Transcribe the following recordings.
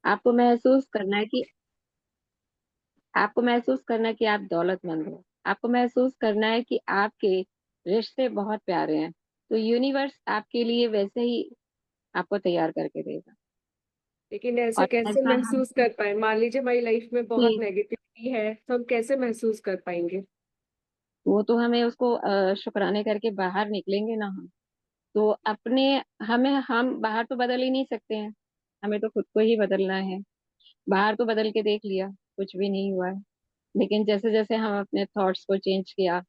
आपको महसूस करना है कि आपको महसूस करना है कि आप दौलतमंद हो। आपको महसूस करना है कि आपके रिश्ते बहुत प्यारे हैं। तो यूनिवर्स आपके लिए वैसे ही आपको तैयार करके देगा। लेकिन ऐसे और कैसे ऐसा हम महसूस कर पाए? मान लीजिए हमारी लाइफ में बहुत कि नेगेटिविटी है, तो हम कैसे महसूस कर पाएंगे? वो तो हमें उसको शुक्राने करके बाहर निकलेंगे ना हम। तो अपने हमें हम बाहर तो बदल ही नहीं सकते हैं। हमें तो खुद को ही बदलना है। बाहर तो बदल के देख लिया, कुछ भी नहीं हुआ है। लेकिन जैसे जैसे हम अपने थॉट्स को चेंज किया,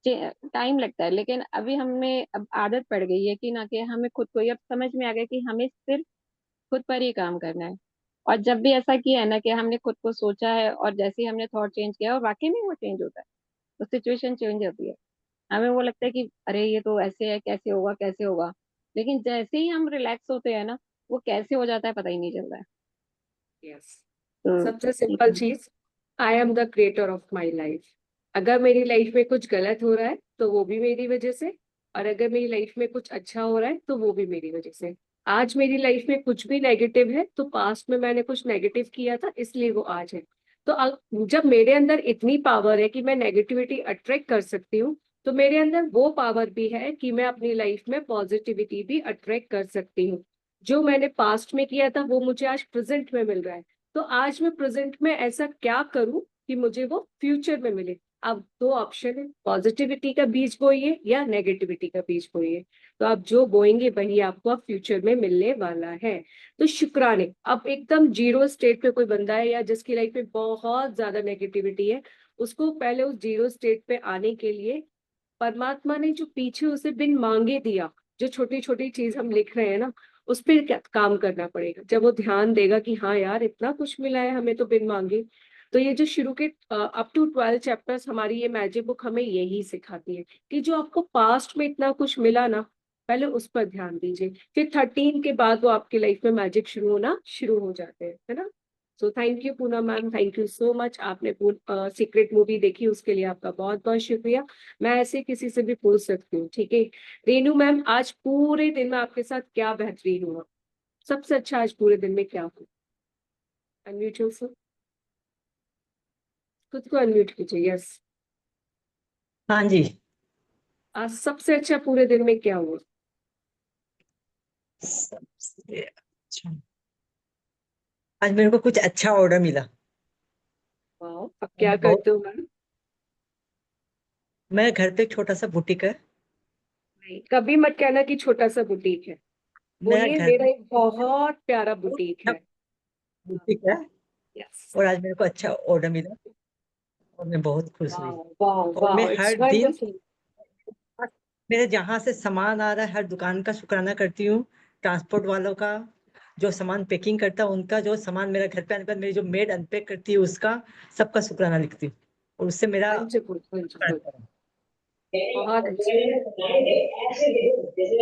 टाइम लगता है, लेकिन अभी हमें अब आदत पड़ गई है कि ना, कि हमें खुद को ही अब समझ में आ गया कि हमें सिर्फ खुद पर ही काम करना है। और जब भी ऐसा किया है ना कि हमने खुद को सोचा है और जैसे ही हमने थॉट चेंज किया और वाकई में वो चेंज होता है, तो सिचुएशन चेंज होती है। हमें वो लगता है कि अरे ये तो ऐसे है, कैसे होगा कैसे होगा। लेकिन जैसे ही हम रिलैक्स होते हैं ना, वो कैसे हो जाता है पता ही नहीं चलता है। यस। तो सबसे सिंपल चीज, I am the creator of my life. अगर मेरी लाइफ में कुछ गलत हो रहा है तो वो भी मेरी वजह से, और अगर मेरी लाइफ में कुछ अच्छा हो रहा है तो वो भी मेरी वजह से। आज मेरी लाइफ में कुछ भी नेगेटिव है तो पास्ट में मैंने कुछ नेगेटिव किया था, इसलिए वो आज है। तो जब मेरे अंदर इतनी पावर है कि मैं नेगेटिविटी अट्रैक्ट कर सकती हूँ, तो मेरे अंदर वो पावर भी है कि मैं अपनी लाइफ में पॉजिटिविटी भी अट्रैक्ट कर सकती हूँ। जो मैंने पास्ट में किया था वो मुझे आज प्रेजेंट में मिल रहा है। तो आज मैं प्रेजेंट में ऐसा क्या करूं कि मुझे वो फ्यूचर में मिले। अब दो ऑप्शन है, पॉजिटिविटी का बीज बोइए या नेगेटिविटी का बीज बोइए। तो आप जो बोएंगे वही आपको अब फ्यूचर में मिलने वाला है। तो शुक्राने। अब एकदम जीरो स्टेट पे कोई बंदा है या जिसकी लाइफ में बहुत ज्यादा नेगेटिविटी है, उसको पहले उस जीरो स्टेट पे आने के लिए परमात्मा ने जो पीछे उसे बिन मांगे दिया, जो छोटी छोटी चीज हम लिख रहे हैं ना, उस पर काम करना पड़ेगा। जब वो ध्यान देगा कि हाँ यार इतना कुछ मिला है हमें तो बिन मांगे। तो ये जो शुरू के अप टू 12 चैप्टर्स हमारी ये मैजिक बुक हमें यही सिखाती है कि जो आपको पास्ट में इतना कुछ मिला ना, पहले उस पर ध्यान दीजिए। फिर 13 के बाद वो आपकी लाइफ में मैजिक शुरू होना शुरू हो जाते हैं, है ना। So thank you Poonam ma'am, thank you so much. आपने सीक्रेट मूवी देखी, उसके लिए आपका बहुत बहुत शुक्रिया। मैं ऐसे किसी से भी पूछ सकती हूँ, ठीक है। रेनू मैम, आज पूरे दिन में आपके साथ क्या बेहतरीन हुआ? सबसे अच्छा आज पूरे दिन में क्या हुआ? अनम्यूट हो, खुद को अनम्यूट कीजिए। यस। हाँ जी। आज सबसे अच्छा पूरे दिन में क्या हुआ? सबसे अच्छा, आज मेरे को कुछ अच्छा ऑर्डर मिला। वाह, अब और क्या मैं बहुत करते हो मैम? मैं घर पे एक छोटा सा बुटीक है। नहीं, कभी मत कहना कि छोटा सा बुटीक है। मेरा बोलिए घर मेरा पे एक बहुत प्यारा बुटीक है। बुटीक है। यस। और आज मेरे को अच्छा ऑर्डर मिला और मैं बहुत खुश वाह हुई। वाह और मैं वाह, हर इट्स दिन वंडरफुल। मेरे जहाँ से सामान आ रहा है हर दुकान का शुक्राना करती हूँ। ट्रांसपोर्ट वालों का, जो सामान पैकिंग करता है उनका, जो सामान मेरा घर पे आने के बाद मेरी जो मेड अनपैक करती है उसका, सबका शुक्राना लिखती हूँ। और उससे मेरा वंडरफुल वंडरफुल। करता हूँ। बहुत अच्छी।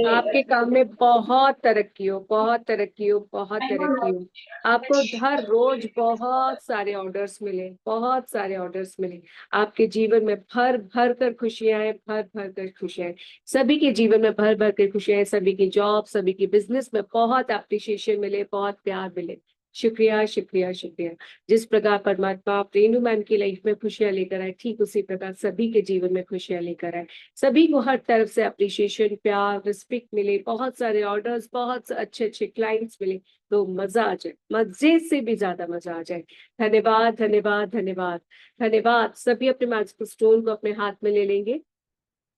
आपके काम में बहुत तरक्की हो, बहुत तरक्की हो, बहुत तरक्की हो। आपको हर रोज बहुत सारे ऑर्डर्स मिले, बहुत सारे ऑर्डर्स मिले। आपके जीवन में भर भर कर खुशियां हैं, भर भर कर खुशियां हैं। सभी के जीवन में भर भर कर खुशियां हैं, सभी की जॉब, सभी की बिजनेस में बहुत अप्रिशिएशन मिले, बहुत प्यार मिले। शुक्रिया शुक्रिया शुक्रिया। जिस प्रकार परमात्मा रेणु मैम की लाइफ में खुशियां लेकर आए, ठीक उसी प्रकार सभी के जीवन में खुशियां लेकर आए। सभी को हर तरफ से अप्रिशिएशन, प्यार, रिस्पेक्ट मिले, बहुत सारे ऑर्डर्स, बहुत से अच्छे अच्छे क्लाइंट्स मिले। तो मजा आ जाए, मजे से भी ज्यादा मजा आ जाए। धन्यवाद धन्यवाद धन्यवाद। धन्यवाद। सभी अपने मैजिक स्टोन को अपने हाथ में ले लेंगे।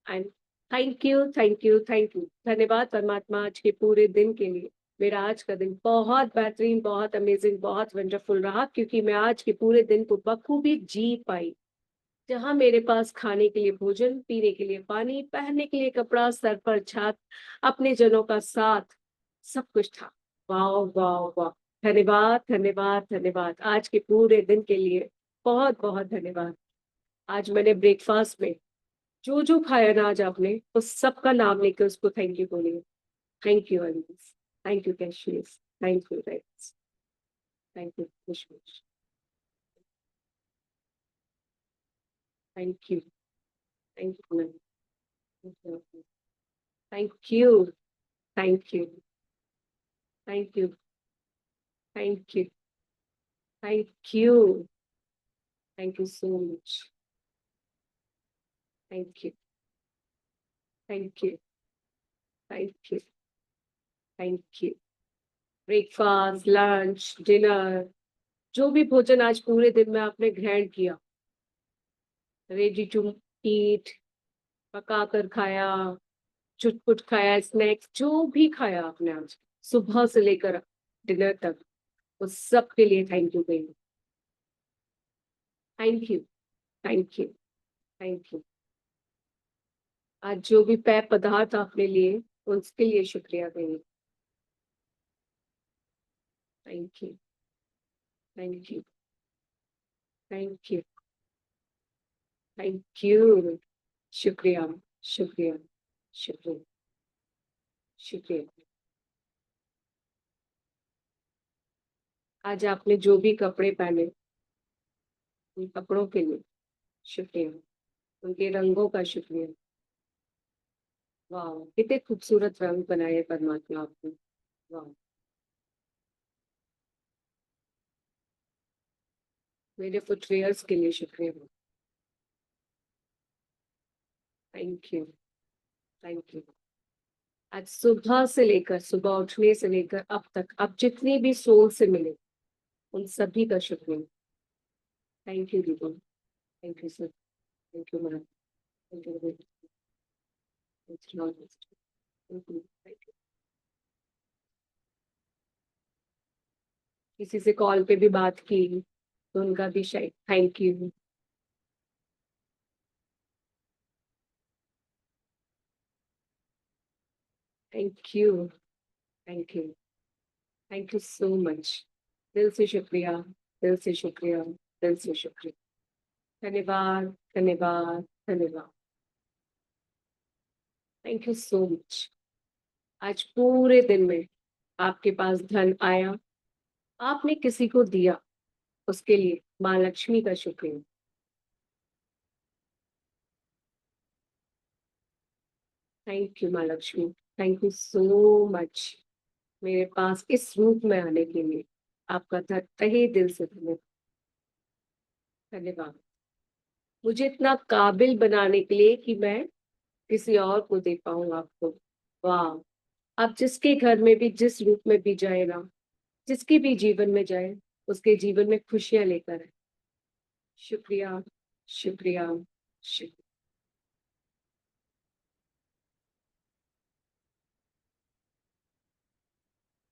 And thank you thank you thank you. धन्यवाद परमात्मा आज के पूरे दिन के लिए। मेरा आज का दिन बहुत बेहतरीन, बहुत अमेजिंग, बहुत वंडरफुल रहा, क्योंकि मैं आज के पूरे दिन को बखूबी जी पाई। जहाँ मेरे पास खाने के लिए भोजन, पीने के लिए पानी, पहनने के लिए कपड़ा, सर पर छत, अपने जनों का साथ, सब कुछ था। वाह वाह वाह। धन्यवाद धन्यवाद धन्यवाद आज के पूरे दिन के लिए। बहुत बहुत धन्यवाद। आज मैंने ब्रेकफास्ट में जो जो खाया ना आज आपने, उस सब का नाम लेकर उसको थैंक यू बोलिए। Thank you Anees, thank you Cassius, thank you thanks, thank you wish, thank you, thank you, thank you, thank you, thank you. Thank you, thank you, thank you so much, thank you, thank you, thank you, thank you. Breakfast, lunch, dinner, जो भी भोजन आज पूरे दिन में आपने ग्रहण किया, रेडी टू ईट, पका कर खाया, चुटपुट खाया, स्नैक्स, जो भी खाया आपने आज सुबह से लेकर डिनर तक, उस सब के लिए थैंक यू कहिए। Thank you, thank you, thank you. आज जो भी पेय पदार्थ आपने लिए, उसके लिए शुक्रिया कहिए। Thank you, thank you, thank you, thank you. शुक्रिया, शुक्रिया, शुक्रिया, शुक्रिया। आज आपने जो भी कपड़े पहने, उन कपड़ों के लिए शुक्रिया, उनके रंगों का शुक्रिया। वाह, कितने खूबसूरत रंग बनाए परमात्मा आपने। वाह, मेरे फुटवेयर्स के लिए शुक्रिया। Thank you, thank you. आज सुबह से लेकर, सुबह उठने से लेकर अब तक आप जितनी भी सोल से मिले, उन सभी का शुक्रिया। Thank you Deepa, thank you sir, thank you ma'am, thank you, thank you. किसी से कॉल पे भी बात की तो उनका भी शायद thank you. Thank you, thank you, thank you so much. दिल से शुक्रिया, दिल से शुक्रिया, दिल से शुक्रिया। धन्यवाद, धन्यवाद, धन्यवाद। Thank you so much. आज पूरे दिन में आपके पास धन आया, आपने किसी को दिया, उसके लिए माँ लक्ष्मी का शुक्रिया। थैंक यू माँ Lakshmi, thank you so much. मेरे पास इस रूप में आने के लिए आपका तहे दिल से धन्यवाद, धन्यवाद। मुझे इतना काबिल बनाने के लिए कि मैं किसी और को दे पाऊं आपको। वाह, आप जिसके घर में भी, जिस रूप में भी जाए ना, जिसके भी जीवन में जाए, उसके जीवन में खुशियां लेकर आए। शुक्रिया, शुक्रिया, शुक्रिया।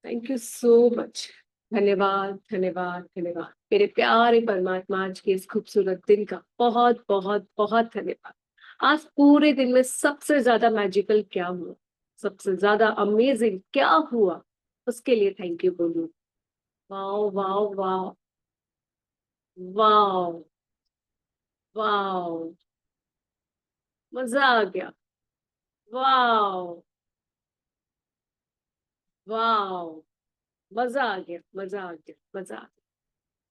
Thank you so much. धन्यवाद, धन्यवाद, धन्यवाद। मेरे प्यारे परमात्मा, आज के इस खूबसूरत दिन का बहुत बहुत बहुत धन्यवाद। आज पूरे दिन में सबसे ज्यादा मैजिकल क्या हुआ, सबसे ज्यादा अमेजिंग क्या हुआ, उसके लिए थैंक यू बोलूं। Wow, wow, wow, wow, wow, मजा आ गया। वाओ, वाओ, मजा आ गया, मजा आ गया, मजा आ गया।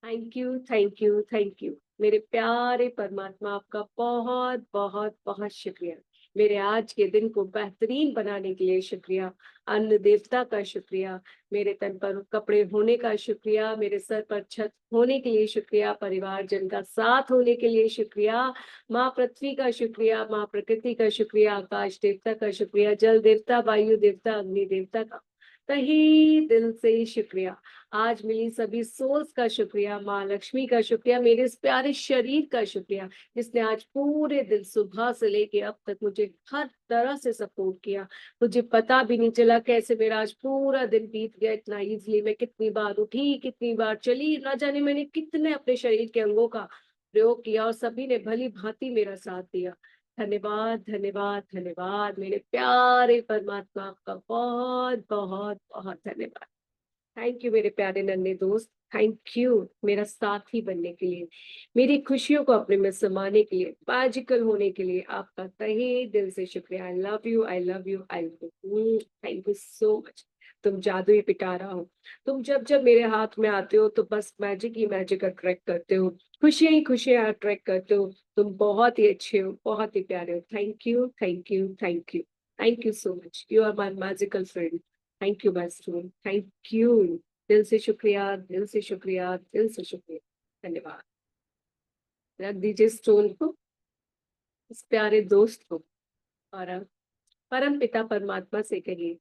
Thank you, thank you, thank you. मेरे प्यारे परमात्मा, आपका बहुत बहुत बहुत शुक्रिया। मेरे आज के दिन को बेहतरीन बनाने के लिए शुक्रिया। अन्न देवता का शुक्रिया, मेरे तन पर कपड़े होने का शुक्रिया, मेरे सर पर छत होने के लिए शुक्रिया, परिवार जन का साथ होने के लिए शुक्रिया, माँ पृथ्वी का शुक्रिया, माँ प्रकृति का शुक्रिया, आकाश देवता का शुक्रिया, जल देवता, वायु देवता, अग्नि देवता का तहे दिल से शुक्रिया। आज मिली सभी सोल्स का शुक्रिया, माँ लक्ष्मी का शुक्रिया, मेरे इस प्यारे शरीर का शुक्रिया, जिसने आज पूरे दिन सुबह से लेके अब तक मुझे हर तरह से सपोर्ट किया। मुझे पता भी नहीं चला कैसे मेरा आज पूरा दिन बीत गया इतना इजीली। मैं कितनी बार उठी, कितनी बार चली, ना जाने मैंने कितने अपने शरीर के अंगों का प्रयोग किया और सभी ने भली भांति मेरा साथ दिया। धन्यवाद, धन्यवाद, धन्यवाद। मेरे प्यारे परमात्मा, आपका बहुत बहुत बहुत धन्यवाद। थैंक यू मेरे प्यारे नन्हे दोस्त, थैंक यू मेरा साथी बनने के लिए, मेरी खुशियों को अपने में समाने के लिए, मैजिकल होने के लिए आपका तहे दिल से शुक्रिया। आई love you, I love you, I love you, thank you so much. तुम जादू ही पिटारा हो। तुम जब जब मेरे हाथ में आते हो तो बस मैजिक ही मैजिक अट्रैक्ट करते हो, खुशियां ही खुशियां अट्रैक्ट करते हो। तुम बहुत ही अच्छे हो, बहुत ही प्यारे हो। Thank you, thank you, thank you, thank you so much. You are my magical friend. Thank you my student, thank you. दिल से शुक्रिया, दिल से शुक्रिया, दिल से शुक्रिया। धन्यवाद। रख दीजिए स्टोन को, इस प्यारे दोस्त को, और अब परम पिता परमात्मा से कहिए,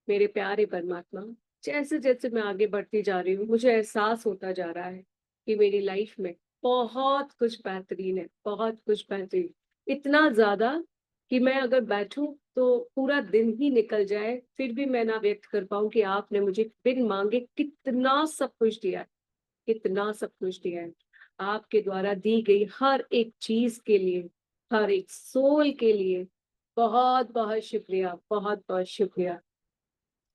मेरे प्यारे परमात्मा, जैसे जैसे मैं आगे बढ़ती जा रही हूँ मुझे एहसास होता जा रहा है कि मेरी लाइफ में बहुत कुछ बेहतरीन है, बहुत कुछ बेहतरीन, इतना ज्यादा कि मैं अगर बैठूं तो पूरा दिन ही निकल जाए फिर भी मैं ना व्यक्त कर पाऊं कि आपने मुझे बिन मांगे कितना सब कुछ दिया है, कितना सब कुछ दिया है। आपके द्वारा दी गई हर एक चीज के लिए, हर एक सोल के लिए बहुत बहुत शुक्रिया, बहुत बहुत शुक्रिया।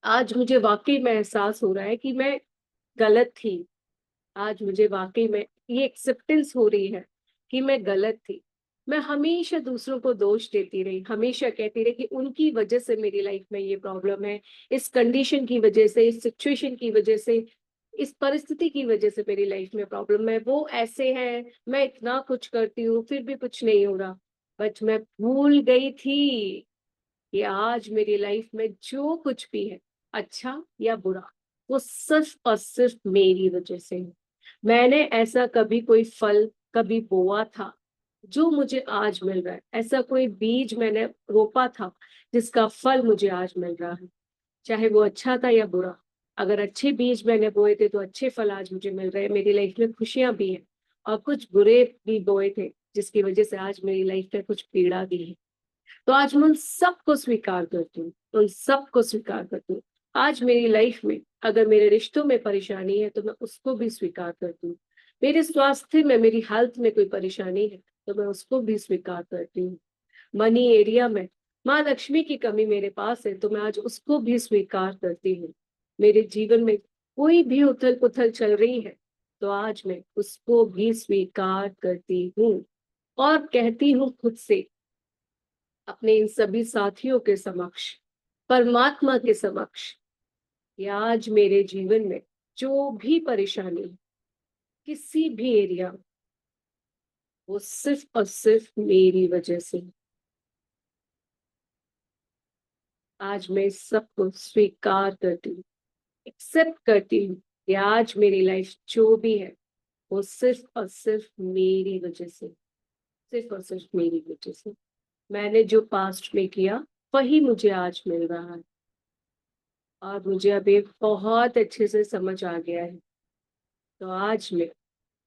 आज मुझे वाकई में एहसास हो रहा है कि मैं गलत थी। आज मुझे वाकई में ये एक्सेप्टेंस हो रही है कि मैं गलत थी। मैं हमेशा दूसरों को दोष देती रही, हमेशा कहती रही कि उनकी वजह से मेरी लाइफ में ये प्रॉब्लम है, इस कंडीशन की वजह से, इस सिचुएशन की वजह से, इस परिस्थिति की वजह से मेरी लाइफ में प्रॉब्लम है, वो ऐसे हैं, मैं इतना कुछ करती हूँ फिर भी कुछ नहीं हो रहा। बट मैं भूल गई थी कि आज मेरी लाइफ में जो कुछ भी है, अच्छा या बुरा, वो सिर्फ और सिर्फ मेरी वजह से है। मैंने ऐसा कभी कोई फल कभी बोआ था जो मुझे आज मिल रहा है, ऐसा कोई बीज मैंने रोपा था जिसका फल मुझे आज मिल रहा है, चाहे वो अच्छा था या बुरा। अगर अच्छे बीज मैंने बोए थे तो अच्छे फल आज मुझे मिल रहे हैं, मेरी लाइफ में खुशियां भी हैं। और कुछ बुरे भी बोए थे जिसकी वजह से आज मेरी लाइफ में कुछ पीड़ा भी है। तो आज मैं उन सबको स्वीकार करती हूँ, उन सबको स्वीकार करती हूँ। आज मेरी लाइफ में अगर मेरे रिश्तों में परेशानी है तो मैं उसको भी स्वीकार करती हूँ। मेरे स्वास्थ्य में, मेरी हेल्थ में कोई परेशानी है तो मैं उसको भी स्वीकार करती हूँ। मनी एरिया में माँ लक्ष्मी की कमी मेरे पास है तो मैं आज उसको भी स्वीकार करती हूँ। मेरे जीवन में कोई भी उथल पुथल चल रही है तो आज मैं उसको भी स्वीकार करती हूँ और कहती हूँ खुद से, अपने इन सभी साथियों के समक्ष, परमात्मा के समक्ष, कि आज मेरे जीवन में जो भी परेशानी है, किसी भी एरिया में, वो सिर्फ और सिर्फ मेरी वजह से। आज मैं इस सबको स्वीकार करती हूँ, एक्सेप्ट करती हूँ कि आज मेरी लाइफ जो भी है वो सिर्फ और सिर्फ मेरी वजह से, सिर्फ और सिर्फ मेरी वजह से। मैंने जो पास्ट में किया वही मुझे आज मिल रहा है और मुझे अभी बहुत अच्छे से समझ आ गया है। तो आज मैं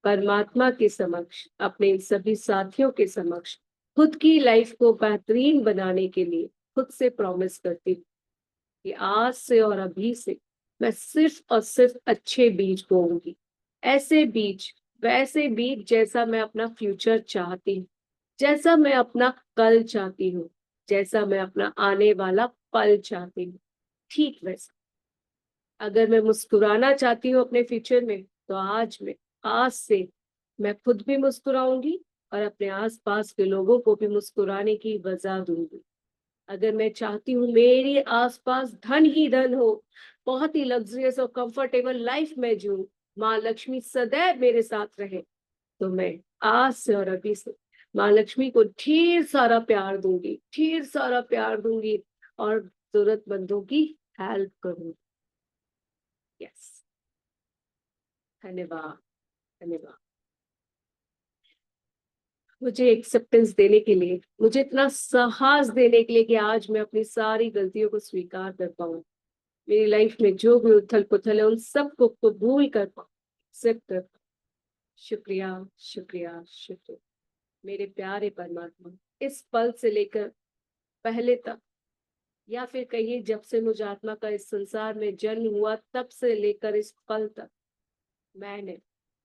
परमात्मा के समक्ष, अपने इन सभी साथियों के समक्ष, खुद की लाइफ को बेहतरीन बनाने के लिए खुद से प्रॉमिस करती हूँ कि आज से और अभी से मैं सिर्फ और सिर्फ अच्छे बीज बोऊंगी। ऐसे बीज, वैसे बीज जैसा मैं अपना फ्यूचर चाहती हूँ, जैसा मैं अपना कल चाहती हूँ, जैसा मैं अपना आने वाला पल चाहती हूँ, ठीक वैसा। अगर मैं मुस्कुराना चाहती हूँ अपने फ्यूचर में तो आज से मैं खुद भी मुस्कुराऊंगी और अपने आसपास के लोगों को भी मुस्कुराने की वजह दूंगी। अगर मैं चाहती हूँ मेरे आसपास धन ही धन हो, बहुत ही लग्जरियस और कंफर्टेबल लाइफ में जीऊं, माँ लक्ष्मी सदैव मेरे साथ रहे, तो मैं आज से और अभी से माँ लक्ष्मी को ढेर सारा प्यार दूंगी, ढेर सारा प्यार दूंगी और जरूरतमंदों की हेल्प करूंगी। यस, धन्यवाद, धन्यवाद। मुझे एक्सेप्टेंस देने के लिए, मुझे इतना साहस देने के लिए कि आज मैं अपनी सारी गलतियों को स्वीकार कर पाऊं, मेरी लाइफ में जो भी उथल पुथल है उन सबको कबूल कर पाऊं, एक्सेप्ट कर पाऊं। शुक्रिया, शुक्रिया, शुक्रिया मेरे प्यारे परमात्मा। इस पल से लेकर पहले तक, या फिर कहिए जब से मुझे आत्मा का इस संसार में जन्म हुआ तब से लेकर इस पल तक, मैंने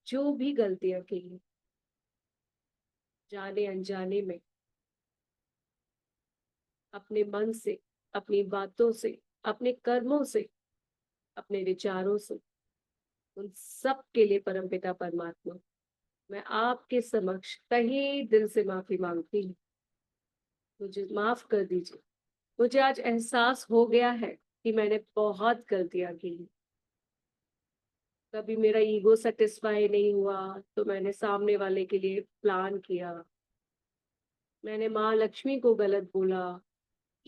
जो भी गलतियां की हैं, जाने अनजाने में, अपने मन से, अपनी बातों से, अपने कर्मों से, अपने विचारों से, उन सब के लिए परमपिता परमात्मा मैं आपके समक्ष तहे दिल से माफी मांगती हूँ। मुझे माफ कर दीजिए। मुझे आज एहसास हो गया है कि मैंने बहुत गलतियां की। कभी मेरा ईगो सेटिस्फाई नहीं हुआ तो मैंने सामने वाले के लिए प्लान किया, मैंने माँ लक्ष्मी को गलत बोला,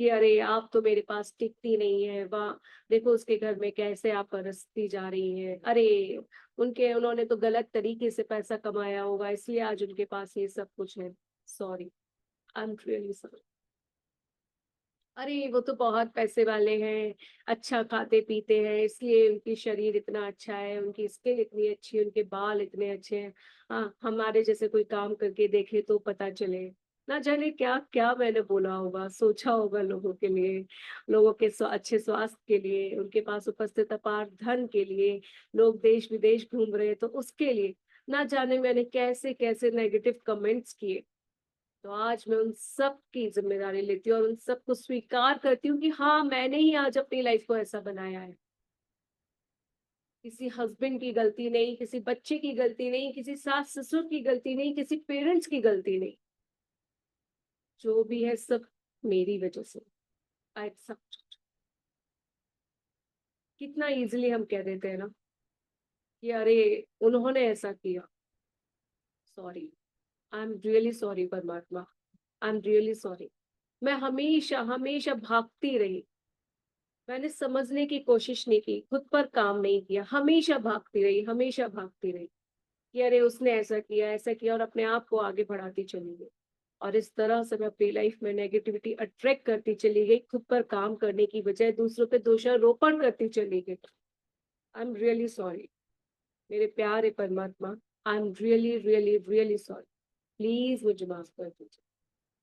कि अरे आप तो मेरे पास टिकती नहीं है, वाह देखो उसके घर में कैसे आप बरसती जा रही हैं, अरे उन्होंने तो गलत तरीके से पैसा कमाया होगा इसलिए आज उनके पास ये सब कुछ है। Sorry, I am really sorry. अरे वो तो बहुत पैसे वाले हैं, अच्छा खाते पीते हैं इसलिए उनकी शरीर इतना अच्छा है, उनकी स्किन इतनी अच्छी है, उनके बाल इतने अच्छे हैं। हाँ, हमारे जैसे कोई काम करके देखे तो पता चले। ना जाने क्या क्या मैंने बोला होगा, सोचा होगा लोगों के लिए, लोगों के अच्छे स्वास्थ्य के लिए, उनके पास उपस्थित अपार धन के लिए, लोग देश विदेश घूम रहे हैं तो उसके लिए। ना जाने मैंने कैसे कैसे नेगेटिव कमेंट्स किए। तो आज मैं उन सब की जिम्मेदारी लेती हूँ और उन सबको स्वीकार करती हूँ कि हाँ, मैंने ही आज अपनी लाइफ को ऐसा बनाया है। किसी हस्बैंड की गलती नहीं, किसी बच्चे की गलती नहीं, किसी सास ससुर की गलती नहीं, किसी पेरेंट्स की गलती नहीं। जो भी है सब मेरी वजह से। I accept. कितना इजीली हम कह देते हैं ना कि अरे उन्होंने ऐसा किया। Sorry, I am really sorry परमात्मा, आई एम रियली सॉरी। मैं हमेशा हमेशा भागती रही, मैंने समझने की कोशिश नहीं की, खुद पर काम नहीं किया, हमेशा भागती रही, हमेशा भागती रही कि अरे उसने ऐसा किया और अपने आप को आगे बढ़ाती चली गई। और इस तरह से मैं अपनी लाइफ में नेगेटिविटी अट्रैक्ट करती चली गई, खुद पर काम करने की बजाय दूसरों पे दोषारोपण करती चली गई। आई एम रियली सॉरी मेरे प्यारे परमात्मा, I am really really really sorry. Please मुझे माफ कर दीजिए,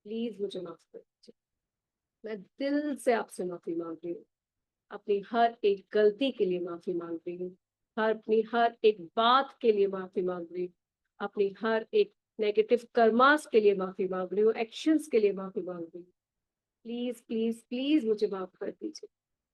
प्लीज मुझे माफ कर दीजिए। मैं दिल से आपसे माफी मांग रही हूँ, अपनी हर एक गलती के लिए माफी मांग रही हूँ, अपनी हर एक बात के लिए माफी मांग रही हूँ, अपनी हर एक नेगेटिव कर्मास के लिए माफी मांग रही हूँ, एक्शंस के लिए माफी मांग रही हूँ। प्लीज प्लीज प्लीज मुझे माफ कर दीजिए।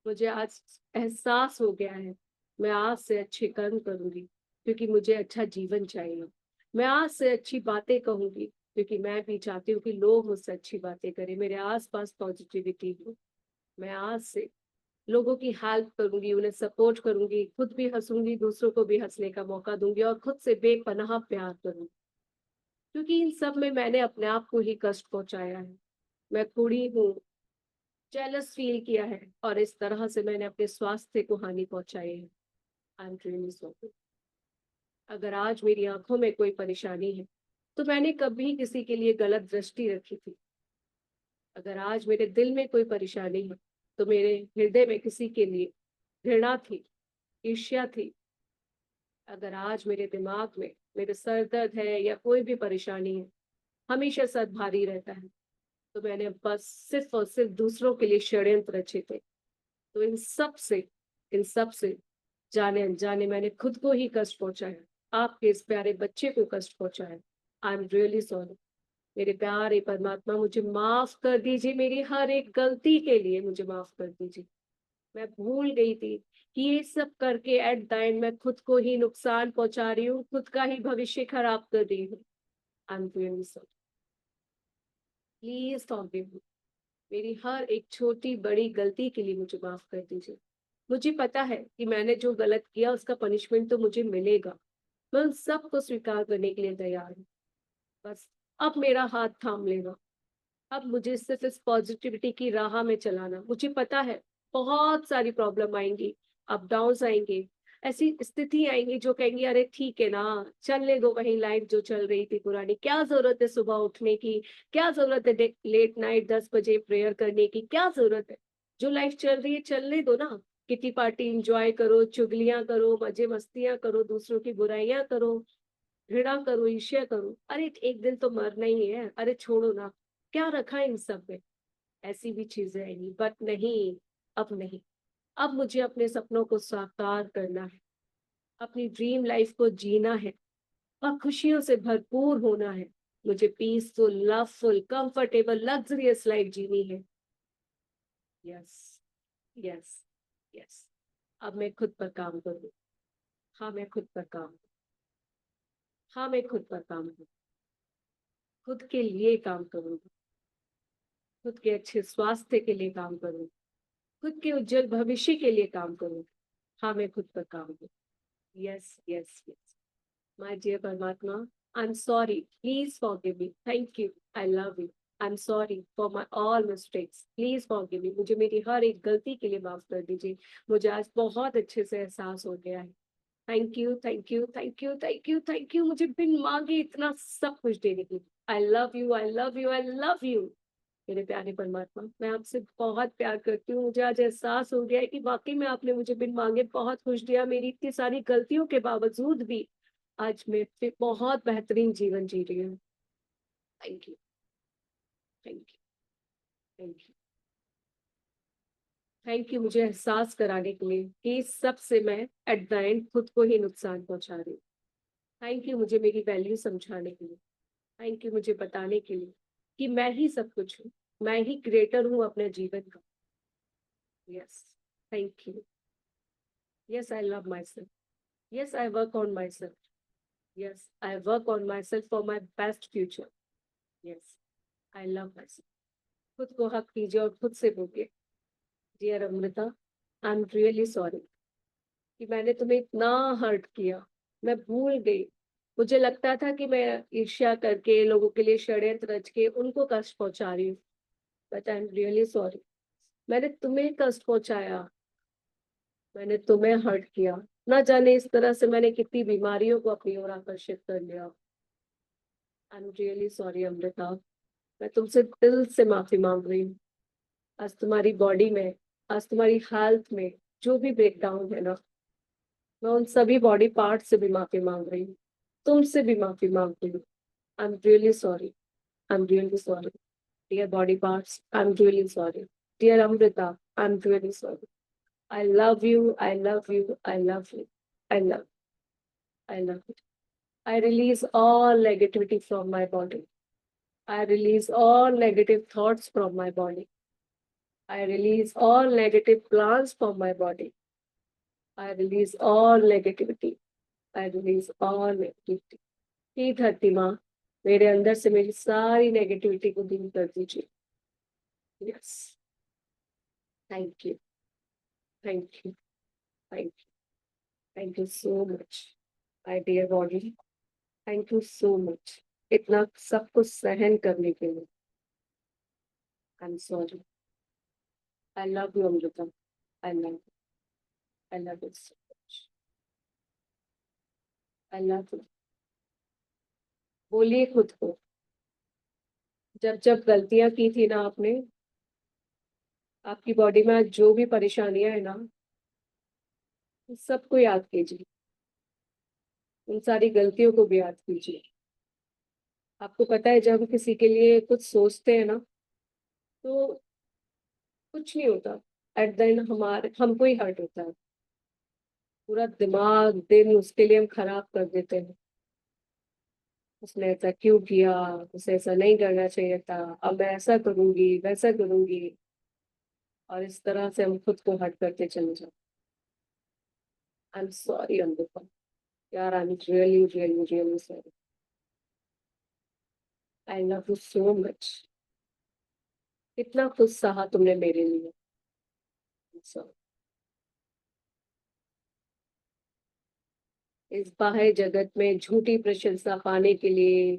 मुझे आज एहसास हो गया है, मैं आज से अच्छे कर्म करूंगी क्योंकि मुझे अच्छा जीवन चाहिए। मैं आज से अच्छी बातें कहूंगी क्योंकि मैं भी चाहती हूँ कि लोग मुझसे अच्छी बातें करें, मेरे आसपास पॉजिटिविटी हो। मैं आज से लोगों की हेल्प करूंगी, उन्हें सपोर्ट करूंगी, खुद भी हंसूंगी, दूसरों को भी हंसने का मौका दूंगी और खुद से बेपनाह प्यार करूंगी क्योंकि इन सब में मैंने अपने आप को ही कष्ट पहुंचाया है। मैं कुड़ी हूँ, जेलस फील किया है और इस तरह से मैंने अपने स्वास्थ्य को हानि पहुंचाई है। आई एम रियली सॉरी। अगर आज मेरी आंखों में कोई परेशानी है तो मैंने कभी किसी के लिए गलत दृष्टि रखी थी। अगर आज मेरे दिल में कोई परेशानी है तो मेरे हृदय में किसी के लिए घृणा थी, ईर्ष्या थी। अगर आज मेरे दिमाग में मेरे सर दर्द है या कोई भी परेशानी है, हमेशा सर भारी रहता है, तो मैंने बस सिर्फ और सिर्फ दूसरों के लिए षड्यंत्र रचे थे। तो इन सब से जाने अनजाने मैंने खुद को ही कष्ट पहुंचाया, आपके इस प्यारे बच्चे को कष्ट पहुंचाया। आई एम रियली सॉरी। मेरे प्यारे परमात्मा मुझे माफ कर दीजिए, मेरी हर एक गलती के लिए मुझे माफ कर दीजिए। मैं भूल गई थी कि ये सब करके एट द एंड मैं खुद को ही नुकसान पहुंचा रही हूँ, खुद का ही भविष्य खराब कर रही हूँ। I am really sorry, please forgive मी। मेरी हर एक छोटी बड़ी गलती के लिए मुझे माफ कर दीजिए। मुझे पता है कि मैंने जो गलत किया उसका पनिशमेंट तो मुझे मिलेगा, मैं उन सबको स्वीकार करने के लिए तैयार हूँ। बस अब मेरा हाथ थाम लेना, अब मुझे सिर्फ इस पॉजिटिविटी की राह में चलाना। मुझे पता है बहुत सारी प्रॉब्लम आएंगी, अप डाउन आएंगे, ऐसी स्थिति आएंगी जो कहेंगी अरे ठीक है ना, चलने दो वही लाइफ जो चल रही थी पुरानी, क्या जरूरत है सुबह उठने की, क्या जरूरत है लेट नाइट 10 बजे प्रेयर करने की, क्या जरूरत है। जो लाइफ चल रही है चलने दो ना, किटी पार्टी इंजॉय करो, चुगलियां करो, मजे मस्तियां करो, दूसरों की बुराइयां करो, घृणा करो, ईर्ष्या करो, अरे एक दिन तो मरना ही है, अरे छोड़ो ना, क्या रखा है इन सब में। ऐसी भी चीजें आएंगी बट नहीं, अब नहीं। अब मुझे अपने सपनों को साकार करना है, अपनी ड्रीम लाइफ को जीना है और खुशियों से भरपूर होना है। मुझे peaceful, loveful, comfortable, luxurious life जीनी है। Yes, yes, yes. अब मैं खुद पर काम करूँ। हाँ, मैं खुद पर काम, हाँ मैं खुद पर काम करूँ, खुद के लिए काम करूंगी, खुद के अच्छे स्वास्थ्य के लिए काम करूँ, खुद के उज्जवल भविष्य के लिए काम करूँ। हाँ, मैं खुद पर काम करूँ। Yes, yes, yes. My dear परमात्मा, I am sorry, please forgive me, thank you, I love you. I am sorry for my all mistakes, please forgive me, मुझे मेरी हर एक गलती के लिए माफ कर दीजिए। मुझे आज बहुत अच्छे से एहसास हो गया है। Thank you, thank you, thank you, thank you, thank you, मुझे बिन मांगे इतना सब कुछ देने के लिए। आई love you, I love you, I love you. मेरे प्यारे परमात्मा, मैं आपसे बहुत प्यार करती हूँ। मुझे आज एहसास हो गया है कि वाकई में आपने मुझे बिन मांगे बहुत खुश दिया। मेरी इतनी सारी गलतियों के बावजूद भी आज मैं फिर बहुत बेहतरीन जीवन जी रही हूँ। Thank you, thank you, thank you, thank you, मुझे एहसास कराने के लिए कि इस सब से मैं एट द एंड खुद को ही नुकसान पहुंचा रही हूँ। थैंक यू, मुझे मेरी वैल्यू समझाने के लिए। थैंक यू, मुझे बताने के लिए कि मैं ही सब कुछ हूँ, मैं ही क्रिएटर हूँ अपने जीवन का। Yes, thank you. Yes, I love myself. Yes, I work on myself. Yes, I work on myself for my best future. Yes, I love myself. खुद को हक कीजिए और खुद से बोलिए, dear Amrita, I am really sorry कि मैंने तुम्हें इतना हर्ट किया। मैं भूल गई। मुझे लगता था कि मैं ईर्ष्या करके लोगों के लिए षड्यंत्र रच के उनको कष्ट पहुंचा रही हूँ, but I am really sorry. मैंने तुम्हें कष्ट पहुंचाया, मैंने तुम्हें हर्ट किया। ना जाने इस तरह से मैंने कितनी बीमारियों को अपनी ओर आकर्षित कर लिया। आई एम रियली सॉरी अमृता। मैं तुमसे दिल से माफी मांग रही हूँ। आज तुम्हारी बॉडी में, आज तुम्हारी हेल्थ में जो भी ब्रेकडाउन है ना, मैं उन सभी बॉडी पार्ट से भी माफी मांग रही हूँ, तुमसे भी माफी मांग रही हूँ। I am really sorry, I am really sorry dear body parts, I am really sorry dear Amrita, I am really sorry. I love you, I love you, I love you, I love, I love you. I release all negativity from my body. I release all negative thoughts from my body. I release all negative plans from my body. I release all negativity. I release all negativity. हे धरती माँ, मेरे अंदर से मेरी सारी negativity को दूर कर दीजिए। Yes, thank you, thank you, thank you, thank you so much my dear body. Thank you so much इतना सब कुछ सहन करने के लिए। I am sorry. I love you Amrita. I love, I love you so much. I love you. बोलिए खुद को, जब जब गलतियां की थी ना आपने, आपकी बॉडी में आज जो भी परेशानियां है ना, उन सबको याद कीजिए, उन सारी गलतियों को भी याद कीजिए। आपको पता है जब हम किसी के लिए कुछ सोचते हैं ना, तो कुछ नहीं होता, एट द एंड हमारे हमको ही हर्ट होता है। पूरा दिमाग दिन उसके लिए हम खराब कर देते हैं। उसने ऐसा क्यों किया, उसे ऐसा नहीं करना चाहिए था, अब मैं ऐसा करूंगी वैसा करूंगी, और इस तरह से हम खुद को हर्ट करते चले जाते। आई एम सॉरी अमृता, यार आई am really really really sorry. I love you so much. इतना कुछ सहा तुमने मेरे लिए। So, इस बाह्य जगत में झूठी प्रशंसा पाने के लिए,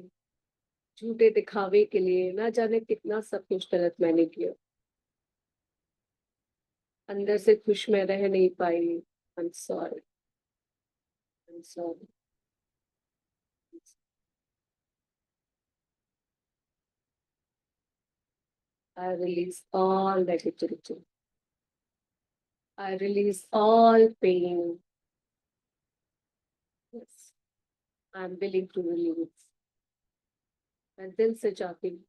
झूठे दिखावे के लिए, ना जाने कितना सब कुछ गलत मैंने किया। अंदर से खुश मैं रह नहीं पाई। I am sorry, I am sorry. I release all negativity. I release all pain. Yes, I'm willing to release. मैं दिल से चाहती हूँ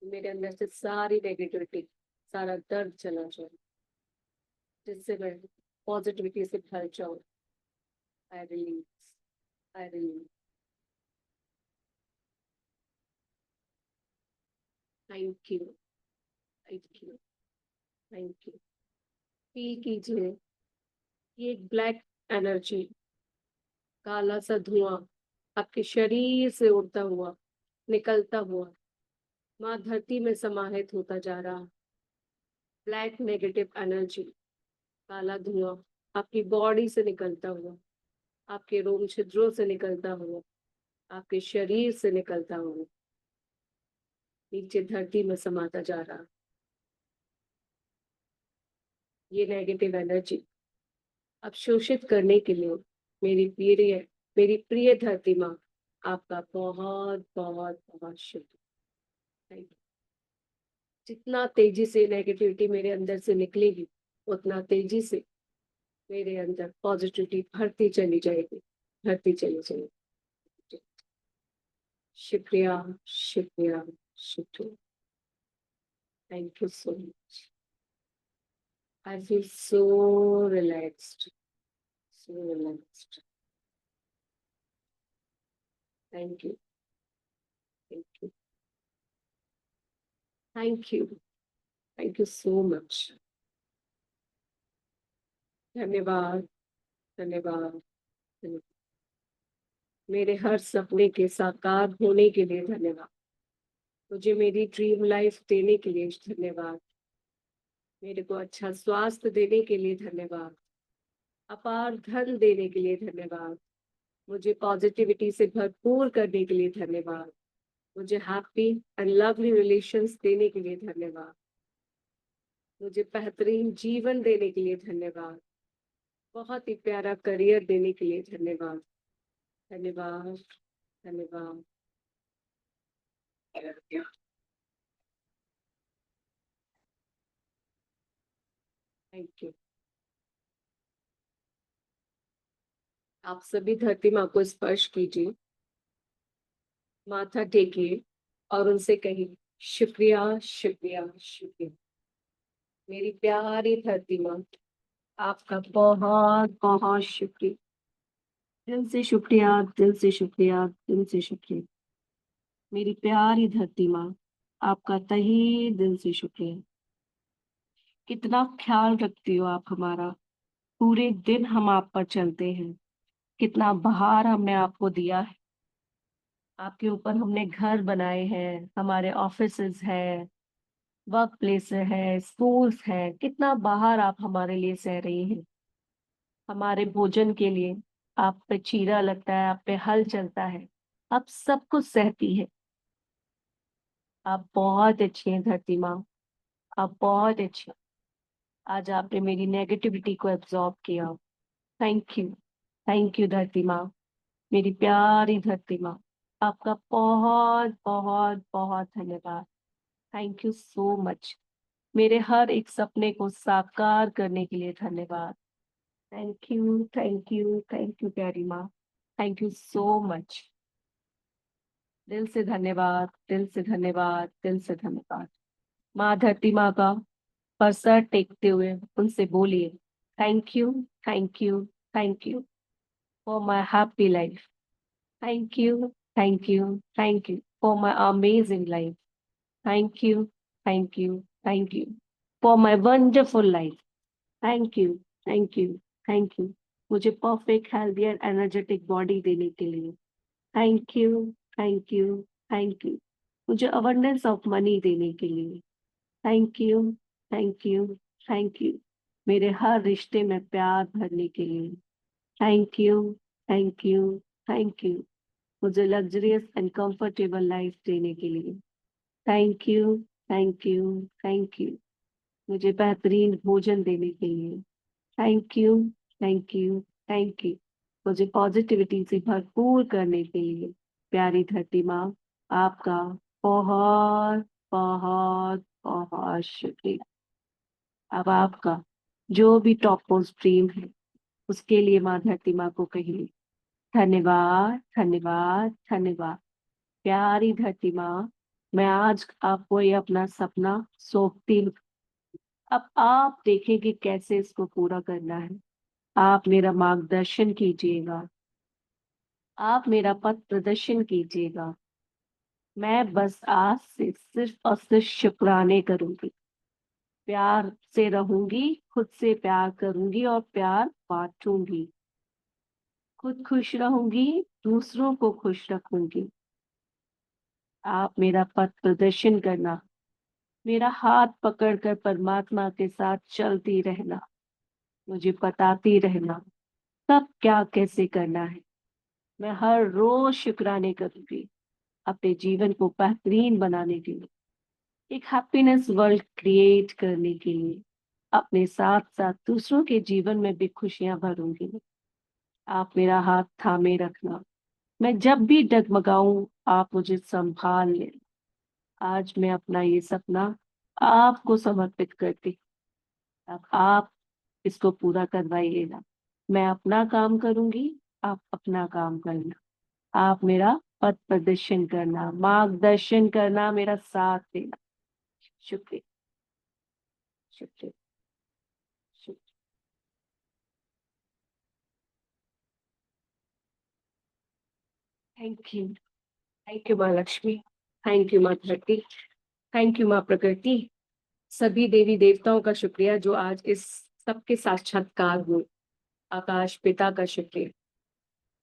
कि मेरे अंदर से सारी नेगेटिविटी, सारा दर्द चला जाए, जिससे मैं पॉजिटिविटी से भर जाऊँ। I release, I release. Thank you, thank you, thank you. Feel कीजिए ये एक ब्लैक एनर्जी, काला सा धुआं आपके शरीर से उड़ता हुआ, निकलता हुआ माँ धरती में समाहित होता जा रहा। ब्लैक नेगेटिव एनर्जी, काला धुआं आपकी बॉडी से निकलता हुआ, आपके रोम छिद्रों से निकलता हुआ, आपके शरीर से निकलता हुआ, नीचे धरती में समाता जा रहा। ये नेगेटिव एनर्जी अब शोषित करने के लिए मेरी प्रिय धरती माँ, आपका बहुत बहुत बहुत शुक्रिया। Thank you। जितना तेजी से नेगेटिविटी मेरे अंदर से निकलेगी, उतना तेजी से मेरे अंदर पॉजिटिविटी भरती चली जाएगी, भरती चली जाएगी। शुक्रिया, शुक्रिया, शुक्रिया। Thank you so much. I feel so relaxed, so relaxed. Thank you, thank you, thank you, thank you so much. धन्यवाद, धन्यवाद, धन्यवाद। मेरे हर सपने के साकार होने के लिए धन्यवाद। मुझे मेरी ड्रीम लाइफ देने के लिए धन्यवाद। मेरे को अच्छा स्वास्थ्य देने के लिए धन्यवाद। अपार धन देने के लिए धन्यवाद। मुझे पॉजिटिविटी से भरपूर करने के लिए धन्यवाद। मुझे हैप्पी एंड लवली रिलेशंस देने के लिए धन्यवाद। मुझे बेहतरीन जीवन देने के लिए धन्यवाद। बहुत ही प्यारा करियर देने के लिए धन्यवाद। धन्यवाद, धन्यवाद। Thank you. आप सभी धरती माँ को स्पर्श कीजिए, माथा टेकिए और उनसे कहिए शुक्रिया, शुक्रिया, शुक्रिया। मेरी प्यारी धरती माँ, आपका बहुत बहुत शुक्रिया। दिल से शुक्रिया, दिल से शुक्रिया, दिल से शुक्रिया। मेरी प्यारी धरती माँ, आपका तहे दिल से शुक्रिया। कितना ख्याल रखती हो आप हमारा। पूरे दिन हम आप पर चलते हैं। कितना बहार हमने आपको दिया है। आपके ऊपर हमने घर बनाए हैं, हमारे ऑफिसेज हैं, वर्क प्लेस है, स्कूल्स है। कितना बाहर आप हमारे लिए सह रही हैं। हमारे भोजन के लिए आप पे चीरा लगता है, आप पे हल चलता है, आप सब कुछ सहती है। आप बहुत अच्छी हैं धरती माँ, आप बहुत अच्छी। आज आपने मेरी नेगेटिविटी को एब्जॉर्ब किया। थैंक यू, थैंक यू धरती माँ। मेरी प्यारी धरती माँ, आपका बहुत बहुत बहुत धन्यवाद। Thank you so much. मेरे हर एक सपने को साकार करने के लिए धन्यवाद। Thank you, thank you, thank you प्यारी माँ। Thank you so much. दिल से धन्यवाद, दिल से धन्यवाद, दिल से धन्यवाद। माँ धरती माँ का पर सर टेकते हुए उनसे बोलिए thank you, thank you, thank you for my happy life. Thank you, thank you, thank you for my amazing life. Thank you, thank you, thank you for my wonderful life. Thank you, thank you, thank you मुझे perfect healthy and energetic body देने के लिए। Thank you, thank you, thank you मुझे abundance of money देने के लिए। Thank you, thank you, thank you मेरे हर रिश्ते में प्यार भरने के लिए। Thank you, thank you, thank you मुझे लग्जरियस एंड कंफर्टेबल लाइफ देने के लिए। Thank you, thank you, thank you मुझे बेहतरीन भोजन देने के लिए। Thank you, thank you, thank you मुझे पॉजिटिविटी से भरपूर करने के लिए। प्यारी धरती माँ, आपका बहुत बहुत बहुत शुक्रिया। अब आपका जो भी टॉप मोस्ट ड्रीम है उसके लिए माँ धरती माँ को कहिए धन्यवाद, धन्यवाद, धन्यवाद। प्यारी धरती माँ, मैं आज आपको ये अपना सपना सौंपती हूँ। अब आप देखें कि कैसे इसको पूरा करना है। आप मेरा मार्गदर्शन कीजिएगा, आप मेरा पथ प्रदर्शन कीजिएगा। मैं बस आज से सिर्फ और सिर्फ शुक्राने करूंगी, प्यार से रहूंगी, खुद से प्यार करूंगी और प्यार बांटूंगी। खुद खुश रहूंगी, दूसरों को खुश रखूंगी। आप मेरा पथ प्रदर्शन करना, मेरा हाथ पकड़कर परमात्मा के साथ चलती रहना, मुझे बताती रहना कब क्या कैसे करना है। मैं हर रोज शुक्राने करूंगी अपने जीवन को बेहतरीन बनाने के लिए। एक हैप्पीनेस वर्ल्ड क्रिएट करने के लिए अपने साथ साथ दूसरों के जीवन में भी खुशियां भरूंगी। आप मेरा हाथ थामे रखना, मैं जब भी डगमगाऊं आप मुझे संभाल ले। आज मैं अपना ये सपना आपको समर्पित करती हूं। अब आप इसको पूरा करवाइएगा। मैं अपना काम करूंगी, आप अपना काम करना। आप मेरा पथ प्रदर्शन करना, मार्गदर्शन करना, मेरा साथ देना। शुक्रिया, शुक्रिया, शुक्रिया। थैंक यू माँ लक्ष्मी, थैंक यू माँ धरती, थैंक यू माँ प्रकृति। सभी देवी देवताओं का शुक्रिया जो आज इस सबके साक्षात्कार हुए। आकाश पिता का शुक्रिया,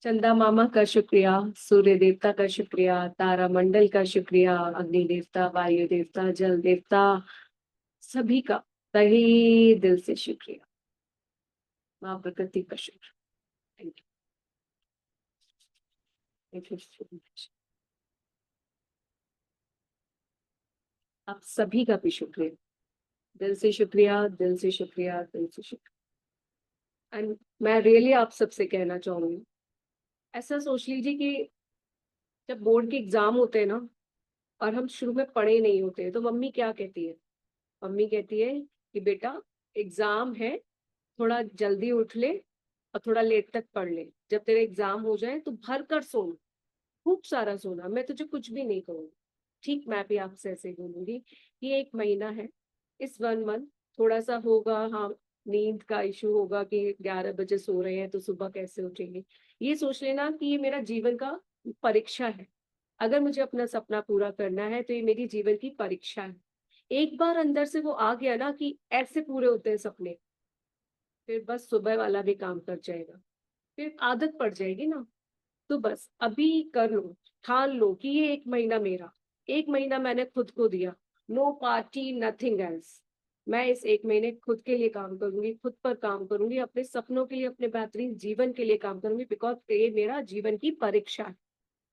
चंदा मामा का शुक्रिया, सूर्य देवता का शुक्रिया, तारा मंडल का शुक्रिया, अग्नि देवता, वायु देवता, जल देवता, सभी का तहे दिल से शुक्रिया। माँ प्रकृति का शुक्रिया। Thank you, thank you so much. आप सभी का भी शुक्रिया, दिल से शुक्रिया, दिल से शुक्रिया, दिल से शुक्रिया। एंड मैं रियली आप सबसे कहना चाहूंगी, ऐसा सोच लीजिए कि जब बोर्ड के एग्जाम होते हैं ना, और हम शुरू में पढ़े नहीं होते, तो मम्मी क्या कहती है? मम्मी कहती है कि बेटा एग्जाम है, थोड़ा जल्दी उठ ले और थोड़ा लेट तक पढ़ ले। जब तेरे एग्जाम हो जाए तो भर कर सोना, खूब सारा सोना, मैं तुझे कुछ भी नहीं कहूंगी। ठीक मैं भी आपसे ऐसे ही बोलूंगी कि 1 महीना है, इस 1 मंथ थोड़ा सा होगा, हाँ, नींद का इशू होगा कि 11 बजे सो रहे हैं तो सुबह कैसे उठेंगे। ये सोच लेना कि ये मेरा जीवन का परीक्षा है। अगर मुझे अपना सपना पूरा करना है तो ये मेरी जीवन की परीक्षा है। एक बार अंदर से वो आ गया ना कि ऐसे पूरे होते हैं सपने, फिर बस सुबह वाला भी काम कर जाएगा, फिर आदत पड़ जाएगी ना। तो बस अभी कर लो, ठान लो कि ये 1 महीना मेरा, 1 महीना मैंने खुद को दिया। No party, nothing else. मैं इस 1 महीने खुद के लिए काम करूंगी, खुद पर काम करूंगी, अपने सपनों के लिए, अपने बेहतरीन जीवन के लिए काम करूंगी, बिकॉज ये मेरा जीवन की परीक्षा है।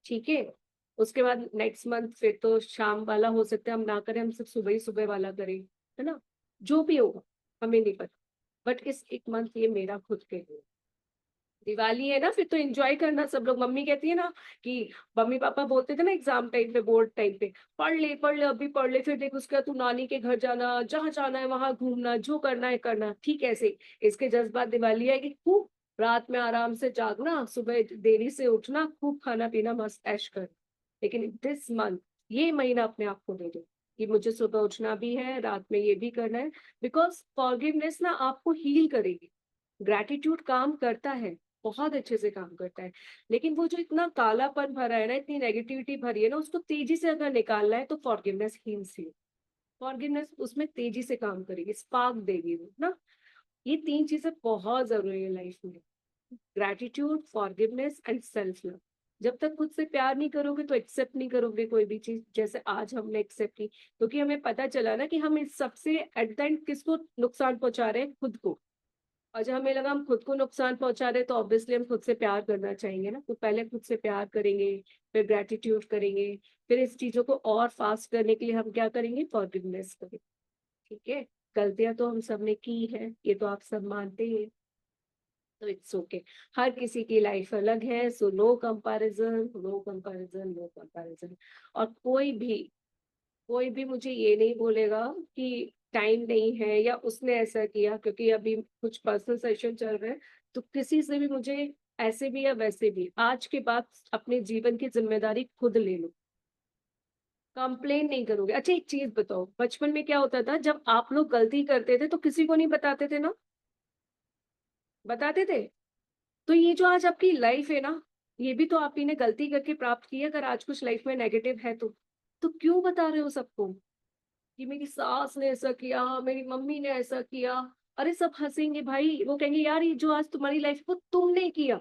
ठीक है। उसके बाद नेक्स्ट मंथ फिर तो शाम वाला हो सकता है हम ना करें, हम सिर्फ सुबह ही सुबह वाला करें, है ना? जो भी होगा हमें नहीं पता, बट इस 1 मंथ ये मेरा खुद के लिए। दिवाली है ना, फिर तो एंजॉय करना सब लोग। मम्मी कहती है ना कि मम्मी पापा बोलते थे ना एग्जाम टाइम पे, बोर्ड टाइम पे, पढ़ ले पढ़ ले अभी पढ़ ले, फिर देख उसके बाद तू नानी के घर जाना, जहाँ जाना है वहां घूमना, जो करना है करना। ठीक ऐसे इसके जस्ट बाद दिवाली आएगी, खूब रात में आराम से जागना, सुबह देरी से उठना, खूब खाना पीना, मस्त ऐश कर। लेकिन दिस मंथ, ये महीना अपने आप को दे दो कि मुझे सुबह उठना भी है, रात में ये भी करना है। बिकॉज फॉरगिवनेस ना आपको हील करेगी। ग्रैटिट्यूड काम करता है, बहुत अच्छे से काम करता है। लेकिन वो जो इतना कालापन भरा है ना, इतनी नेगेटिविटी भरी है ना, उसको तेजी से अगर निकालना है तो फॉरगिवनेस हील्स यू। फॉरगिवनेस उसमें तेजी से काम करेगी, स्पार्क देगी वो ना। ये 3 चीजें बहुत जरूरी है लाइफ में, gratitude, forgiveness and self love. जब तक खुद से प्यार नहीं करोगे तो एक्सेप्ट नहीं करोगे कोई भी चीज, जैसे आज हमने एक्सेप्ट की, क्योंकि हमें पता चला ना कि हम इस सबसे एट द एंड किसको नुकसान पहुंचा रहे हैं, खुद को। और जब हमें लगा हम खुद को नुकसान पहुंचा रहे हैं, तो ऑब्वियसली हम खुद से प्यार करना चाहेंगे ना, तो पहले खुद से प्यार करेंगे, फिर ग्रेटिट्यूड करेंगे, फिर इस चीजों को और फास्ट करने के लिए हम क्या करेंगे, फॉरगिवनेस करेंगे। ठीक है। गलतियां तो हम सब ने की है, ये तो आप सब मानते हैं, तो इट्स ओके। हर किसी की लाइफ अलग है, so no comparison, no comparison, no comparison. और कोई भी मुझे ये नहीं बोलेगा कि टाइम नहीं है या उसने ऐसा किया, क्योंकि अभी कुछ पर्सनल सेशन चल रहे हैं, तो किसी से भी मुझे ऐसे भी या वैसे भी आज के बाद अपने जीवन की जिम्मेदारी खुद ले लो। कंप्लेन नहीं करोगे। अच्छा एक चीज बताओ, बचपन में क्या होता था, जब आप लोग गलती करते थे तो किसी को नहीं बताते थे ना? बताते थे। तो ये जो आज आपकी लाइफ है ना, ये भी तो आप ही ने गलती करके प्राप्त की है। अगर आज कुछ लाइफ में नेगेटिव है तो क्यों बता रहे हो सबको कि मेरी सास ने ऐसा किया, मेरी मम्मी ने ऐसा किया? अरे सब हंसेंगे भाई, वो कहेंगे यार ये जो आज तुम्हारी लाइफ को तुमने किया।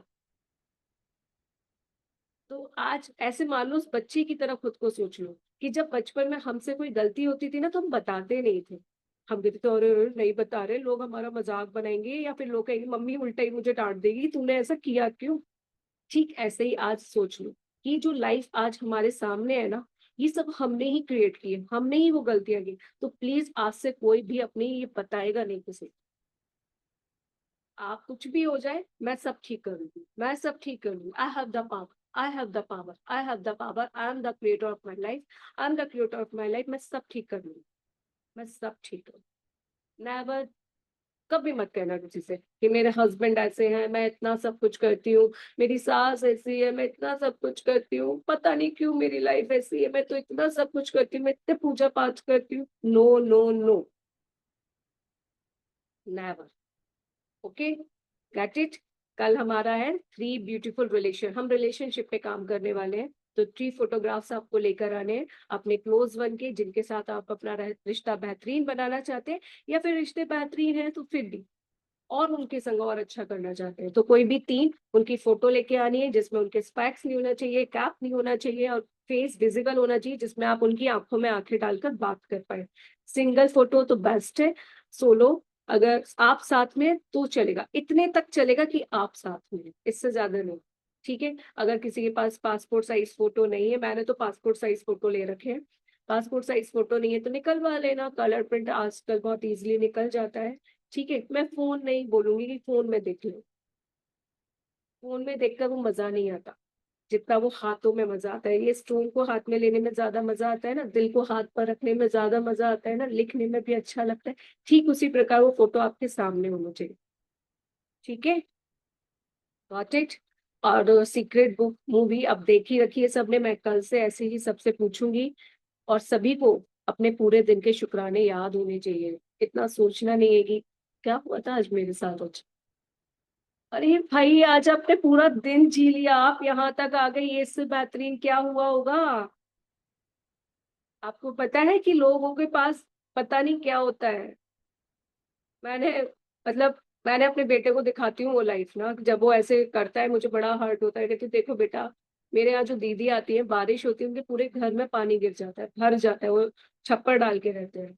तो आज ऐसे मान लो उस बच्चे की तरह खुद को सोच लो कि जब बचपन में हमसे कोई गलती होती थी ना, तो हम बताते नहीं थे। हम कहते थे अरे अरे, नहीं बता रहे, लोग हमारा मजाक बनाएंगे, या फिर लोग कहेंगे मम्मी उल्टा ही मुझे डांट देगी, तूने ऐसा किया क्यों। ठीक ऐसे ही आज सोच लो कि जो लाइफ आज हमारे सामने है ना, ये सब हमने ही क्रिएट किए, हमने ही वो गलतियां की। तो प्लीज आज से कोई भी अपनी ये बताएगा नहीं किसी को। आप कुछ भी हो जाए, मैं सब ठीक कर लूंगी, मैं सब ठीक कर लूंगी। I have the power, I have the power, I have the power, I am the creator of my life, I am the creator of my life. मैं सब ठीक कर लूंगी, मैं सब ठीक करूँ। नेवर, कभी मत कहना किसी से कि मेरे हस्बैंड ऐसे हैं, मैं इतना सब कुछ करती हूँ, मेरी सास ऐसी है, मैं इतना सब कुछ करती हूँ, पता नहीं क्यों मेरी लाइफ ऐसी है, मैं तो इतना सब कुछ करती हूँ, मैं इतने पूजा पाठ करती हूँ। No no no, never. Okay, get it. कल हमारा है 3 ब्यूटीफुल रिलेशन, हम रिलेशनशिप पे काम करने वाले हैं। तो 3 फोटोग्राफ्स आपको लेकर आने हैं अपने क्लोज वन के, जिनके साथ आप अपना रिश्ता बेहतरीन बनाना चाहते हैं, या फिर रिश्ते बेहतरीन है तो फिर भी और उनके संग और अच्छा करना चाहते हैं। तो कोई भी 3 उनकी फोटो लेके आनी है, जिसमें उनके स्पेक्स नहीं होना चाहिए, कैप नहीं होना चाहिए, और फेस विजिबल होना चाहिए, जिसमें आप उनकी आंखों में आंखें डालकर बात कर पाए। सिंगल फोटो तो बेस्ट है, सोलो अगर आप साथ में तो चलेगा, इतने तक चलेगा कि आप साथ में हैं, इससे ज्यादा नहीं। ठीक है, अगर किसी के पास पासपोर्ट साइज फोटो नहीं है, मैंने तो पासपोर्ट साइज फोटो ले रखे हैं, पासपोर्ट साइज फोटो नहीं है तो निकलवा लेना, कलर प्रिंट आजकल बहुत इजीली निकल जाता है। ठीक है, मैं फोन नहीं बोलूंगी कि फोन में देख लो, फोन में देखकर वो मजा नहीं आता जितना वो हाथों में मजा आता है। ये स्टोन को हाथ में लेने में ज्यादा मजा आता है ना, दिल को हाथ पर रखने में ज्यादा मजा आता है ना, लिखने में भी अच्छा लगता है। ठीक उसी प्रकार वो फोटो आपके सामने होना चाहिए। ठीक है, गॉट इट। और सीक्रेट बुक मूवी अब देख ही रखी है सबने, मैं कल से ऐसे ही सबसे पूछूंगी। और सभी को अपने पूरे दिन के शुक्राने याद होने चाहिए, इतना सोचना नहीं है कि क्या हुआ था आज मेरे साथ आज। अरे भाई, आज आपने पूरा दिन जी लिया, आप यहाँ तक आ गए, ये इससे बेहतरीन क्या हुआ होगा। आपको पता है कि लोगों के पास पता नहीं क्या होता है। मैंने मतलब मैंने अपने बेटे को दिखाती हूँ वो लाइफ ना, जब वो ऐसे करता है मुझे बड़ा हर्ट होता है। कहती हूँ, देखो बेटा, मेरे यहाँ जो दीदी आती है, बारिश होती है, उनके पूरे घर में पानी गिर जाता है, भर जाता है, वो छप्पर डाल के रहते हैं।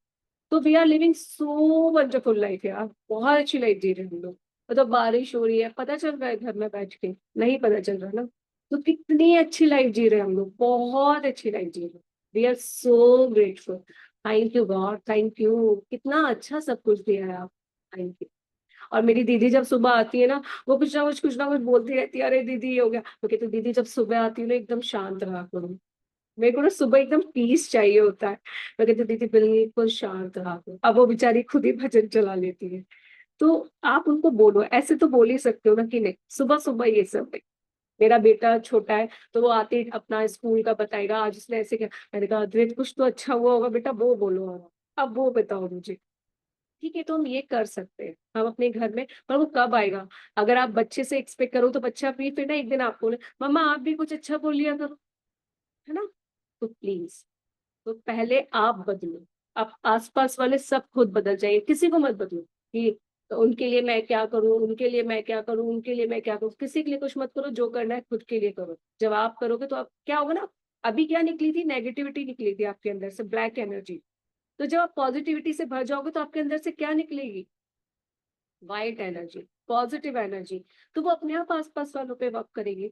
तो we are living so wonderful life यार, बहुत अच्छी लाइफ जी रहे हैं हम लोग। मतलब बारिश हो रही है, पता चल रहा है घर में बैठ के, नहीं पता चल रहा ना। तो कितनी अच्छी लाइफ जी रहे हैं हम लोग, बहुत अच्छी लाइफ जी रहे हैं। We are so grateful. Thank you God, thank you, कितना अच्छा सब कुछ दिया है आप। Thank you. और मेरी दीदी जब सुबह आती है ना, वो कुछ ना कुछ बोलती रहती है, अरे दीदी ये हो गया, तो कहती दीदी जब सुबह आती है ना एकदम शांत रहा करो, मेरे को ना सुबह एकदम पीस चाहिए होता है। मैं कहती दीदी बिल्कुल शांत रहा करो। अब वो बेचारी खुद ही भजन चला लेती है। तो आप उनको बोलो, ऐसे तो बोल ही सकते हो ना कि नहीं सुबह सुबह ये सब नहीं। मेरा बेटा छोटा है तो वो आते ही अपना स्कूल का बताएगा, आज उसने ऐसे किया। मैंने कहा अद्वैत कुछ तो अच्छा हुआ होगा बेटा, वो बोलो अब वो बताओ मुझे। ठीक है, तो हम ये कर सकते हैं हम अपने घर में, पर वो कब आएगा। अगर आप बच्चे से एक्सपेक्ट करो तो बच्चा भी फिर ना एक दिन आपको बोले मम्मा आप भी कुछ अच्छा बोल लिया करो, है ना। तो प्लीज, तो पहले आप बदलो। आप आसपास वाले सब खुद बदल जाइए, किसी को मत बदलो कि तो उनके लिए मैं क्या करूं, उनके लिए मैं क्या करूं, उनके लिए मैं क्या करूं। किसी के लिए कुछ मत करो, जो करना है खुद के लिए करो। जब आप करोगे तो आप क्या होगा ना, अभी क्या निकली थी, नेगेटिविटी निकली थी आपके अंदर से, ब्लैक एनर्जी। तो जब आप पॉजिटिविटी से भर जाओगे तो आपके अंदर से क्या निकलेगी, वाइट एनर्जी, पॉजिटिव एनर्जी। तो वो अपने आप आसपास वालों पे वर्क करेगी।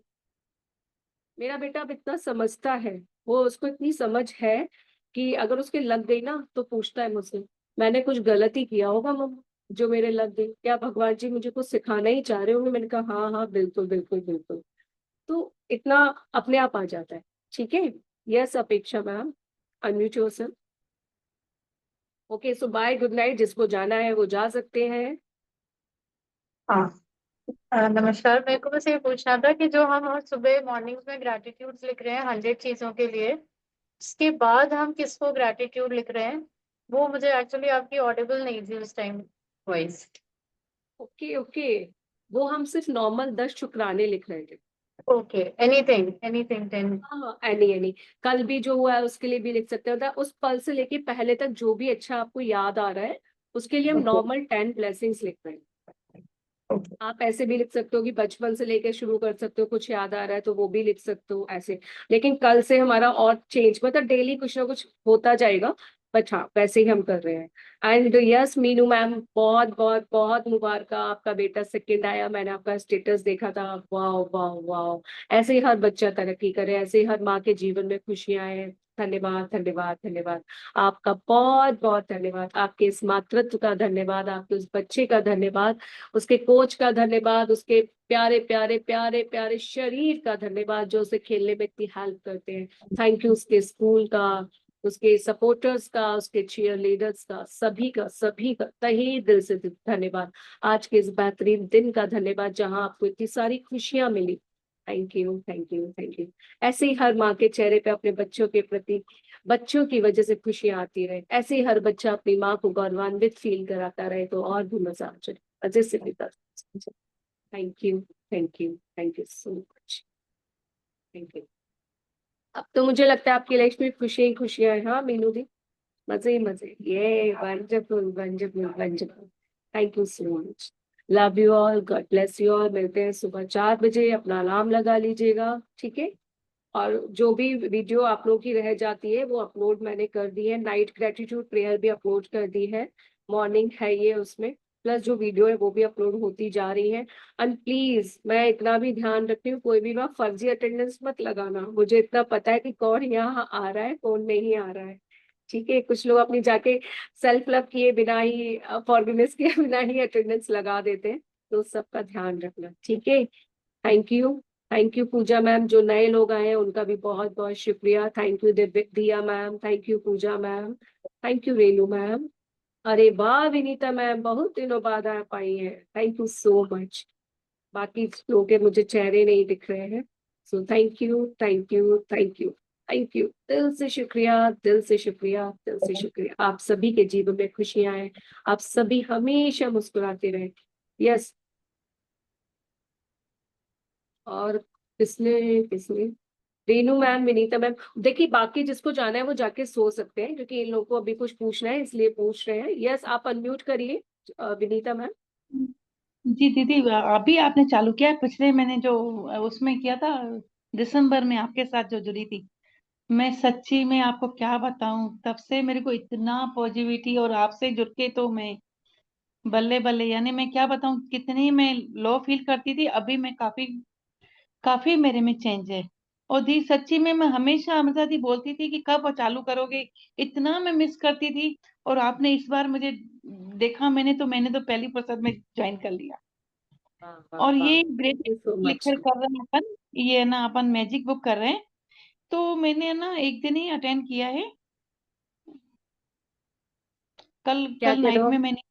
मेरा बेटा अब इतना समझता है, वो उसको इतनी समझ है कि अगर उसके लग गई ना तो पूछता है मुझसे, मैंने कुछ गलत ही किया होगा मम्मा जो मेरे लग गई, क्या भगवान जी मुझे कुछ सिखाना ही चाह रहे होंगे। मैंने कहा हाँ हाँ बिल्कुल बिल्कुल बिल्कुल। तो इतना अपने आप आ जाता है। ठीक है, यस अपेक्षा मैम, अनम्यूट योरसेल्फ। ओके, सो बाय, गुड नाइट, जिसको जाना है वो जा सकते हैं। हाँ। नमस्कार, मेरे को बस ये पूछना था कि जो हम सुबह मॉर्निंग्स में ग्रैटिट्यूड लिख रहे हैं 100 चीजों के लिए, उसके बाद हम किसको ग्रैटिट्यूड लिख रहे हैं, वो मुझे एक्चुअली आपकी ऑडिबल नहीं थी उस टाइम वॉइस। ओके ओके, वो हम सिर्फ नॉर्मल 10 शुक्राने लिख रहे थे। Okay, anything anything 10। हाँ, एनी एनी, कल भी जो हुआ है उसके लिए भी लिख सकते हो, मतलब उस पल से लेके पहले तक जो भी अच्छा आपको याद आ रहा है उसके लिए हम ओके नॉर्मल 10 ब्लेसिंग्स लिख रहे हैं। ओके आप ऐसे भी लिख सकते हो कि बचपन से लेके शुरू कर सकते हो, कुछ याद आ रहा है तो वो भी लिख सकते हो ऐसे। लेकिन कल से हमारा और चेंज, मतलब डेली कुछ ना कुछ होता जाएगा। बट हाँ वैसे ही हम कर रहे हैं। एंड यस मीनू मैम, बहुत बहुत बहुत मुबारक, आपका बेटा सेकंड आया, मैंने आपका स्टेटस देखा था, वाह वाह वाह। ऐसे ही हर बच्चा तरक्की करे, ऐसे ही हर माँ के जीवन में खुशियां आए। धन्यवाद धन्यवाद धन्यवाद, आपका बहुत बहुत धन्यवाद, आपके इस मातृत्व का धन्यवाद, आपके उस बच्चे का धन्यवाद, उसके कोच का धन्यवाद, उसके प्यारे प्यारे प्यारे प्यारे शरीर का धन्यवाद जो उसे खेलने में इतनी हेल्प करते हैं। थैंक यू उसके स्कूल का, उसके सपोर्टर्स का, उसके चीयर लीडर्स का, सभी का तहे दिल से धन्यवाद। आज के इस बेहतरीन दिन का धन्यवाद जहां आपको इतनी सारी खुशियां मिली। Thank you thank you thank you. ऐसे ही हर माँ के चेहरे पे अपने बच्चों के प्रति, बच्चों की वजह से खुशियां आती रहे, ऐसे ही हर बच्चा अपनी माँ को गौरवान्वित फील कराता रहे तो और भी मजा आ जाए, मजे से भी। Thank you thank you thank you so much, thank you. अब तो मुझे लगता है आपकी लाइफ में खुशियां ही खुशियां हैं, हाँ मीनू दी, मजे ही मजे, ये wonderful wonderful wonderful. Thank you so much, love you all, God bless you all. मिलते हैं सुबह 4 बजे, अपना अलार्म लगा लीजिएगा, ठीक है। और जो भी वीडियो आप लोगों की रह जाती है वो अपलोड मैंने कर दी है, नाइट ग्रेटिट्यूड प्रेयर भी अपलोड कर दी है, मॉर्निंग है ये, उसमें प्लस जो वीडियो है वो भी अपलोड होती जा रही है। एंड प्लीज मैं इतना भी ध्यान रखती हूँ, कोई भी ना फर्जी अटेंडेंस मत लगाना, मुझे इतना पता है कि कौन यहाँ आ रहा है कौन नहीं आ रहा है, ठीक है। कुछ लोग अपनी जाके सेल्फ लव किए बिना ही, फॉरगिवनेस किए बिना ही अटेंडेंस लगा देते हैं, तो सबका ध्यान रखना, ठीक है। Thank you, thank you Puja ma'am, जो नए लोग आए हैं उनका भी बहुत बहुत शुक्रिया। Thank you Diya ma'am, thank you Puja ma'am, thank you Renu ma'am, अरे वाह विनीता मैम बहुत दिनों बाद आ पाई है, थैंक यू सो मच। बाकी लोगों के मुझे चेहरे नहीं दिख रहे हैं, so thank you thank you thank you thank you, दिल से शुक्रिया दिल से शुक्रिया दिल से शुक्रिया। आप सभी के जीवन में खुशियां आए, आप सभी हमेशा मुस्कुराते रहे। यस। और किसने किसने, रेनू मैम, विनीता मैम, देखिए बाकी जिसको जाना है वो जाके सो सकते हैं क्योंकि इन लोगों को अभी कुछ पूछना है इसलिए पूछ रहे हैं। यस, आप अनम्यूट करिए विनीता मैम। जी दीदी, अभी आपने चालू किया है? पिछले मैंने जो उसमें किया था, दिसंबर में आपके साथ जो जुड़ी थी, मैं सच्ची में आपको क्या बताऊं, तब से मेरे को इतना पॉजिटिविटी, और आपसे जुड़ के तो मैं बल्ले बल्ले, यानी मैं क्या बताऊं, कितनी मैं लो फील करती थी, अभी मैं काफी काफी मेरे में चेंज है। और दी सच्ची में मैं हमेशा अमृता दी बोलती थी कि कब चालू करोगे, इतना मैं मिस करती थी। और आपने इस बार मुझे देखा, मैंने तो पहली फुर्सत में ज्वाइन कर लिया। वाह वाह और वाह, ये thank great you so much. लिखकर कर रहे हैं अपन, ये ना अपन मैजिक बुक कर रहे हैं, तो मैंने ना एक दिन ही अटेंड किया है। कल क्या कल कह रहे नाइट हो? में मैंने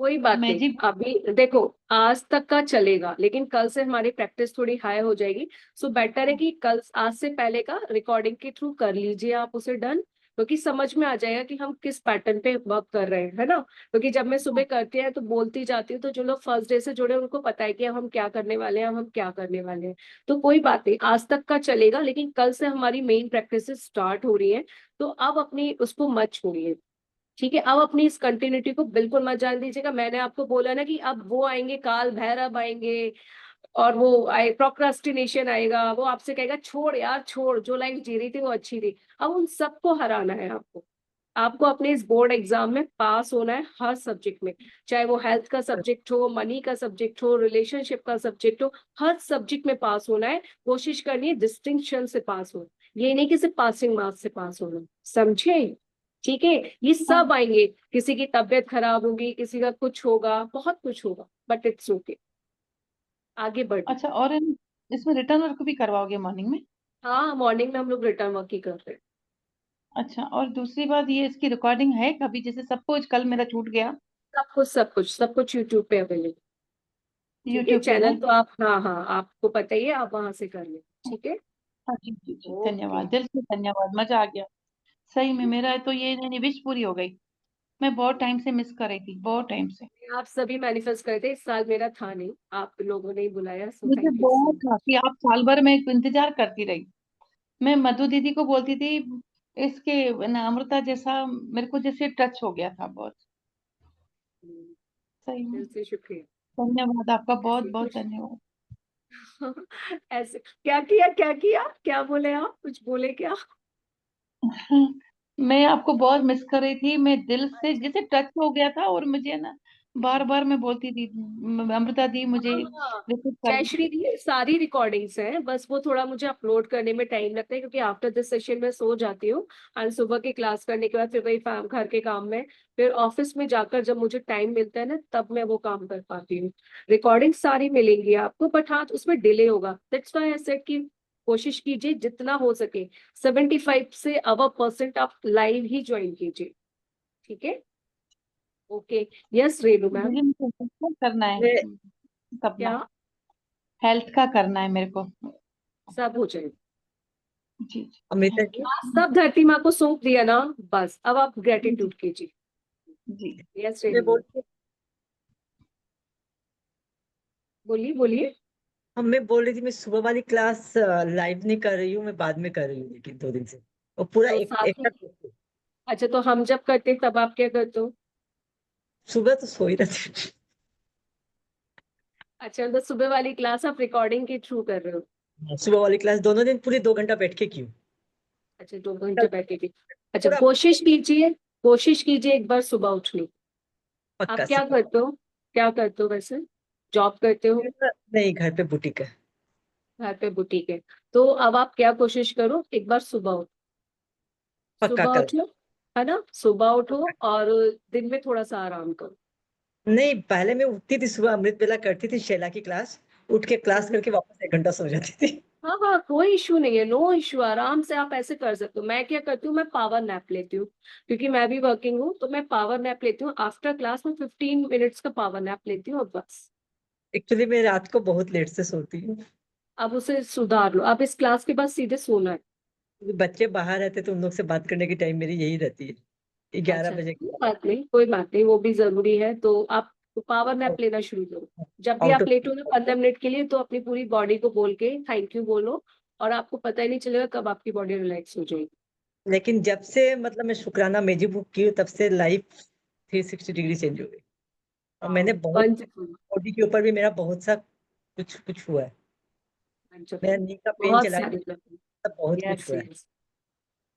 कोई बात नहीं, मैजिक। अभी देखो आज तक का चलेगा लेकिन कल से हमारी प्रैक्टिस थोड़ी हाई हो जाएगी। सो बेटर है कि कल आज से पहले का रिकॉर्डिंग के थ्रू कर लीजिए आप उसे डन, क्योंकि समझ में आ जाएगा कि हम किस पैटर्न पे वर्क कर रहे हैं, है ना। क्योंकि जब मैं सुबह करती है तो बोलती जाती हूँ, तो जो लोग फर्स्ट डे से जुड़े हैं उनको पता है कि अब हम क्या करने वाले हैं, अब हम क्या करने वाले हैं। तो कोई बात नहीं, आज तक का चलेगा लेकिन कल से हमारी मेन प्रैक्टिस स्टार्ट हो रही है, तो अब अपनी उसको मत छोड़िए, ठीक है। अब अपनी इस कंटिन्यूटी को बिल्कुल मत जान दीजिएगा। मैंने आपको बोला ना कि अब वो आएंगे, काल भैरव आएंगे और वो आए प्रोक्रास्टिनेशन आएगा, वो आपसे कहेगा छोड़ यार छोड़, जो लाइफ जी रही थी वो अच्छी थी। अब उन सबको हराना है आपको, आपको अपने इस बोर्ड एग्जाम में पास होना है हर सब्जेक्ट में, चाहे वो हेल्थ का सब्जेक्ट हो, मनी का सब्जेक्ट हो, रिलेशनशिप का सब्जेक्ट हो, हर सब्जेक्ट में पास होना है। कोशिश करनी है डिस्टिंक्शन से पास हो, ये नहीं कि सिर्फ पासिंग मार्क्स से पास होना, समझे, ठीक है। ये सब आएंगे, किसी की तबीयत खराब होगी, किसी का कुछ होगा, बहुत कुछ होगा, बट इट्स ओके, आगे बढ़िए। अच्छा, और इसमें रिटर्न वर्क भी करवाओगे मॉर्निंग में? हाँ मॉर्निंग में हम लोग रिटर्न वर्क ही कर रहे हैं। अच्छा, और दूसरी बात, ये इसकी रिकॉर्डिंग है कभी, जैसे सपोज कल मेरा छूट गया, सब कुछ यूट्यूब पे अवेलेबल, ठीक है। यूट्यूब पे है? चैनल तो आप, हाँ हाँ आपको पता ही है, आप वहां से कर ले, ठीक है। हाँ जी जी जी, ओके। धन्यवाद, दिल से धन्यवाद, मजा आ गया। सही में मेरा तो ये विश पूरी हो गई। मैं बहुत टाइम से मिस कर रही थी, बहुत टाइम से। आप सभी मैनिफेस्ट करते, इस साल मेरा था नहीं, आप लोगों ने ही बुलाया, सो मुझे थैंक यू सो बहुत मच। था कि आप साल भर में इंतजार करती रही। मैं मधु दीदी को बोलती थी, इसके ना अमृता जैसा मेरे को जैसे टच हो गया था बहुत। सही में दिल से शुक्रिया। धन्यवाद आपका, बहुत ऐसी बहुत खुश धन्यवाद। ऐसे क्या किया क्या किया, क्या बोले आप, कुछ बोले क्या? मैं आपको बहुत मिस कर रही थी, मैं दिल से जैसे टच हो गया था, और मुझे ना बार बार मैं बोलती थी अमृता दी मुझे हाँ, रिपीट कर जयश्री दी सारी रिकॉर्डिंग्स हैं, बस वो थोड़ा मुझे अपलोड करने में टाइम लगता है क्योंकि आफ्टर दिस सेशन मैं सो जाती हूँ। और सुबह की क्लास करने के बाद फिर वही घर के काम में, फिर ऑफिस में जाकर जब मुझे टाइम मिलता है ना, तब मैं वो काम कर पाती हूँ। रिकॉर्डिंग सारी मिलेंगी आपको, बट हाँ उसमें डिले होगा। दैट्स व्हाई आई सेड कि कोशिश कीजिए जितना हो सके 75 से %, आप लाइव ही ज्वाइन कीजिए। ठीक है, ओके। Yes Renu ma'am. मुझे मुझे करना है मैं अपना क्या? हेल्थ का करना है मेरे को। सब हो जाएगा। जी जी, अमृता थैंक जी, हाँ, सब धरती माँ को सौंप दिया ना, बस अब आप यू जी ग्रेटिट्यूड कीजिए। जी। यस मैं रेणु, बोलिए बोलिए। मैं बोल रही थी, मैं सुबह वाली क्लास लाइव नहीं कर रही हूँ, मैं बाद में कर रही हूँ, लेकिन 2 दिन से और पूरा तो एक साथ एक में, साथ। अच्छा तो हम जब करते तब आप क्या करते हो? सुबह तो सो ही रहती अच्छा, तो सुबह वाली क्लास आप रिकॉर्डिंग के थ्रू कर रहे हो? हूँ। सुबह वाली क्लास दोनों दिन पूरे 2 घंटा बैठ के क्यों। अच्छा, 2 घंटे बैठे थे। अच्छा, पूरा कोशिश कीजिए एक बार सुबह उठने। आप पक्का क्या से। करते हो? क्या करते हो वैसे? जॉब करते हो? नहीं, घर पे बुटीक है। घर पे बुटीक है? तो अब आप क्या कोशिश करो, एक बार सुबह उठो। पक्का सुबह कल। उठो, है ना, सुबह उठो और दिन में थोड़ा सा आराम करो। नहीं, पहले मैं उठती थी सुबह, अमृत वेला करती थी शैला की क्लास। उठ के क्लास करके वापस 1 घंटा सो जाती थी। हाँ हाँ, कोई इशू नहीं है, नो इशू, आराम से आप ऐसे कर सकते हो। मैं क्या करती हूँ, मैं पावर नैप लेती हूँ, क्योंकि मैं भी वर्किंग हूँ, तो मैं पावर नैप लेती हूँ आफ्टर क्लास में, 15 मिनट्स का पावर नैप लेती हूँ और बस। एक्चुअली मैं रात को बहुत लेट से सोती हूँ, अब उसे सुधार लो, अब इस क्लास के बाद सीधे सोना है। क्योंकि बच्चे बाहर रहते तो उन लोग से बात करने की टाइम मेरी यही रहती है, 11 बजे। कोई बात नहीं, कोई बात नहीं, वो भी जरूरी है, तो आप पावर नैप लेना शुरू करो। जब भी आउट आप ऑफ। लेटो ना 15 मिनट के लिए, तो अपनी पूरी बॉडी को बोल के थैंक यू बोलो, और आपको पता ही नहीं चलेगा कब आपकी बॉडी रिलैक्स हो जाएगी। लेकिन जब से मतलब मैं शुक्राना मेजी बुक की हूँ, तब से लाइफ 360 डिग्री चेंज हो गई। और हाँ, मैंने बहुत, वंडरफुल, बॉडी के ऊपर भी मेरा बहुत सा कुछ कुछ हुआ है। मेरा वंडरफुल, नी का पेन बहुत चला गया, सारे। तब बहुत कुछ यस हुआ है। Yes,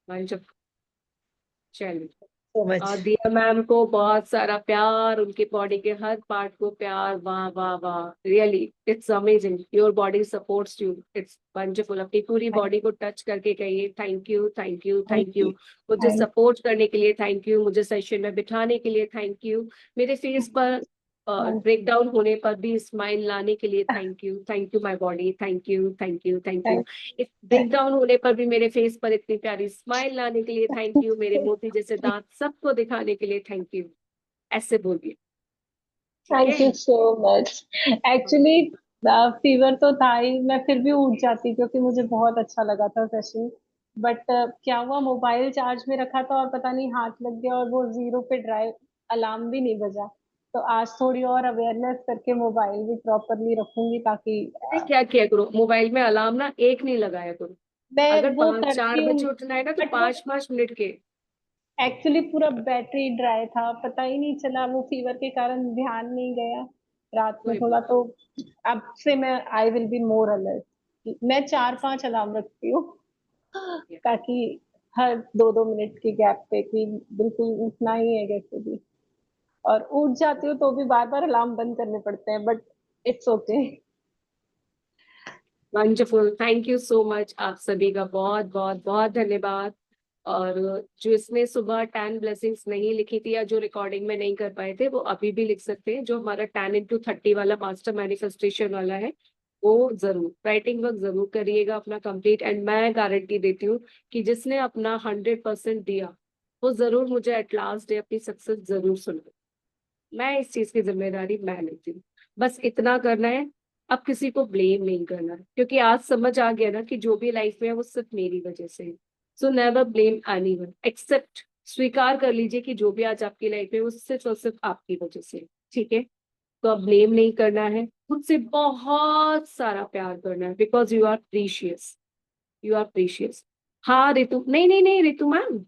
wonderful. चलिए, सो मच। और दिया मैम को बहुत सारा प्यार, उनकी बॉडी के हर पार्ट को प्यार। वाह वाह वाह, really it's amazing, your body supports you, it's wonderful. अपनी पूरी बॉडी को टच करके कहिए thank you thank you thank thank you. You. मुझे सपोर्ट करने के लिए थैंक यू, मुझे सेशन में बिठाने के लिए थैंक यू, मेरे फेस पर ब्रेक डाउन होने पर भी स्माइल लाने के लिए thank you my body, thank you thank you thank you. इस ब्रेक डाउन होने पर भी मेरे फेस पर इतनी प्यारी स्माइल लाने के लिए थैंक यू, मेरे मोती जैसे दांत सबको दिखाने के लिए थैंक यू। ऐसे बोलिए, ठीक थैंक है? You so much. Actually fever तो था ही, मैं फिर भी उठ जाती क्योंकि मुझे बहुत अच्छा लगा था सेशन। बट क्या हुआ, मोबाइल चार्ज में रखा था और पता नहीं हाथ लग गया और वो 0 पे ड्राइव, अलार्म भी नहीं बजा। तो आज थोड़ी और अवेयरनेस करके मोबाइल भी प्रॉपरली रखूंगी ताकि अरे क्या किया करो, मोबाइल में अलार्म ना एक नहीं लगाया करो। मैं अगर वो 5-4 करती हूँ। बजे उठना है ना, तो बट वो 5-5 मिनट के। एक्चुअली पूरा बैटरी ड्राई था, पता ही नहीं चला, वो फीवर के कारण ध्यान नहीं गया रात में कोई थोड़ा तो। अब से मैं I will be more alert, मैं 4-5 अलार्म रखती हूँ ताकि हर 2-2 मिनट के गैप पे कि बिल्कुल उठना ही है कैसे भी। और उठ जाती हूँ तो भी बार बार अलार्म बंद करने पड़ते हैं, but it's okay. Wonderful, thank you so much, आप सभी का बहुत बहुत बहुत धन्यवाद। और जो इसने सुबह 10 ब्लेसिंग्स नहीं लिखी थी, या जो रिकॉर्डिंग में नहीं कर पाए थे, वो अभी भी लिख सकते हैं। जो हमारा 10x30 वाला मास्टर मैनिफेस्टेशन वाला है, वो जरूर राइटिंग वर्क जरूर करिएगा अपना कंप्लीट। एंड मैं गारंटी देती हूँ कि जिसने अपना 100% दिया, वो जरूर मुझे एट लास्ट डे अपनी सक्सेस जरूर सुनाए। मैं इस चीज की जिम्मेदारी मैं लेती हूँ। बस इतना करना है, अब किसी को ब्लेम नहीं करना है, क्योंकि आज समझ आ गया ना कि जो भी लाइफ में है वो सिर्फ मेरी वजह से है। So never blame anyone, except, स्वीकार कर लीजिए कि जो भी आज आपकी लाइफ में है वो सिर्फ और सिर्फ आपकी वजह से है। ठीक है, तो अब ब्लेम नहीं करना है, खुद से बहुत सारा प्यार करना है, because you are precious, you are precious. हाँ रितु, नहीं नहीं नहीं रितु मैम,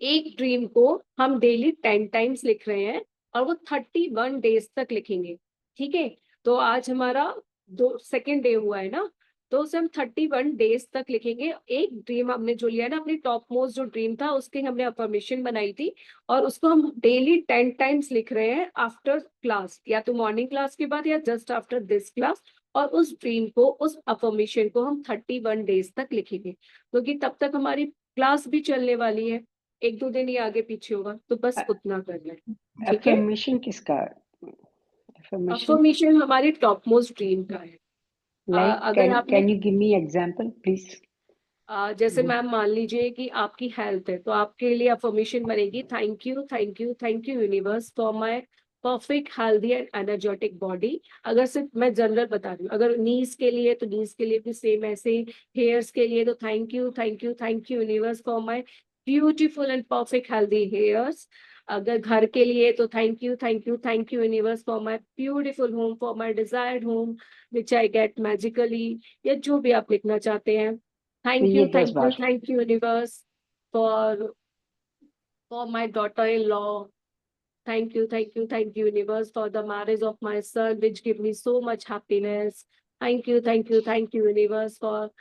एक ड्रीम को हम डेली 10 टाइम्स लिख रहे हैं, और वो 31 डेज तक लिखेंगे। ठीक है, तो आज हमारा 2 सेकेंड डे हुआ है ना, तो उसे हम 31 डेज तक लिखेंगे। एक ड्रीम हमने जो लिया ना, अपनी टॉप मोस्ट जो ड्रीम था उसकी हमने अफर्मेशन बनाई थी, और उसको हम डेली 10 टाइम्स लिख रहे हैं आफ्टर क्लास, या तो मॉर्निंग क्लास के बाद या जस्ट आफ्टर दिस क्लास। और उस ड्रीम को, उस अफर्मेशन को हम 31 डेज तक लिखेंगे, क्योंकि तब तक हमारी क्लास भी चलने वाली है, 1-2 दिन ही आगे पीछे होगा, तो बस उतना करना है। ठीक है, अफर्मेशन किसका? अफर्मेशन अफर्मेशन हमारी टॉप मोस्ट ड्रीम का है। लाइक अगर आपने can you give me example please? जैसे मैम मान लीजिए कि आपकी हेल्थ है, तो आपके लिए अफर्मेशन बनेगी, thank you thank you thank you universe for my perfect healthy and energetic body. अगर सिर्फ मैं जनरल बता रही हूँ, अगर नीज के लिए तो नीज के लिए भी सेम ऐसे, हेयर्स के लिए तो thank you thank you thank you universe for my beautiful and perfect healthy hairs. अगर घर के लिए तो thank you thank you thank you universe for my beautiful home, for my desired home which I get magically, या जो भी आप लिखना चाहते हैं। तो Thank ये you, 10 bar. thank you, universe, for my daughter-in-law. Thank you, universe, for the marriage of my son, which give me so much happiness. Thank you, universe, for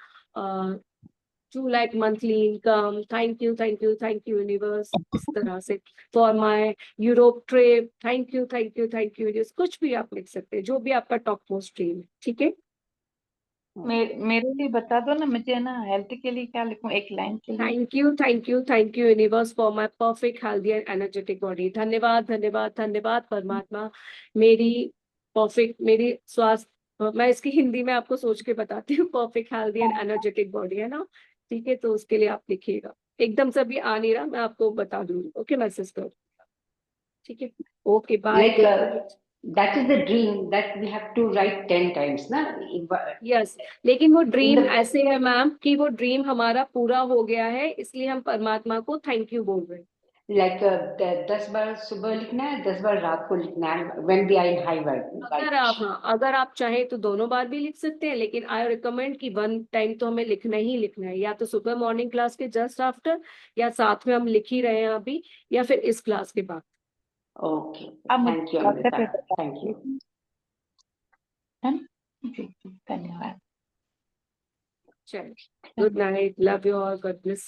2 lakh monthly income. Thank you, universe. इस तरह से for my Europe trip. Thank you, universe. कुछ भी आप लिख सकते हैं, जो भी आपका टॉप मोस्ट ड्रीम है, ठीक है। मेरे लिए बता दो ना, मुझे ना हेल्थ के लिए क्या लिखूं, एक लाइन के लिए? Thank you universe for my perfect healthy and energetic body. धन्यवाद धन्यवाद धन्यवाद परमात्मा, मेरी परफेक्ट, मेरी स्वास्थ्य, मैं इसकी हिंदी में आपको सोच के बताती हूँ, perfect healthy and energetic body है ना, ठीक है। तो उसके लिए आप लिखिएगा, एकदम से अभी आ नहीं रहा, मैं आपको बता दूंगी, ओके, मैसेज कर, ठीक है, okay bye. Like that is the dream that we have to write 10 times, na? Yes, लेकिन वो In ड्रीम the ऐसे है मैम कि वो ड्रीम हमारा पूरा हो गया है, इसलिए हम परमात्मा को थैंक यू बोल रहे हैं। like 10 बार सुबह लिखना है, 10 बार रात को लिखना है, when we are in high vibration. अगर आप चाहें तो दोनों बार भी लिख सकते हैं, लेकिन आई रिकमेंड कि 1 टाइम तो हमें लिखना ही लिखना है, या तो सुबह मॉर्निंग क्लास के जस्ट आफ्टर, या साथ में हम लिख ही रहे हैं अभी, या फिर इस क्लास के बाद। Okay, आप मुझे thank you, व्हाट्सएप पे Amrita. बता Thank you. दीजिए, है ना? जी जी, धन्यवाद। चलिए, good night, love you all, God bless.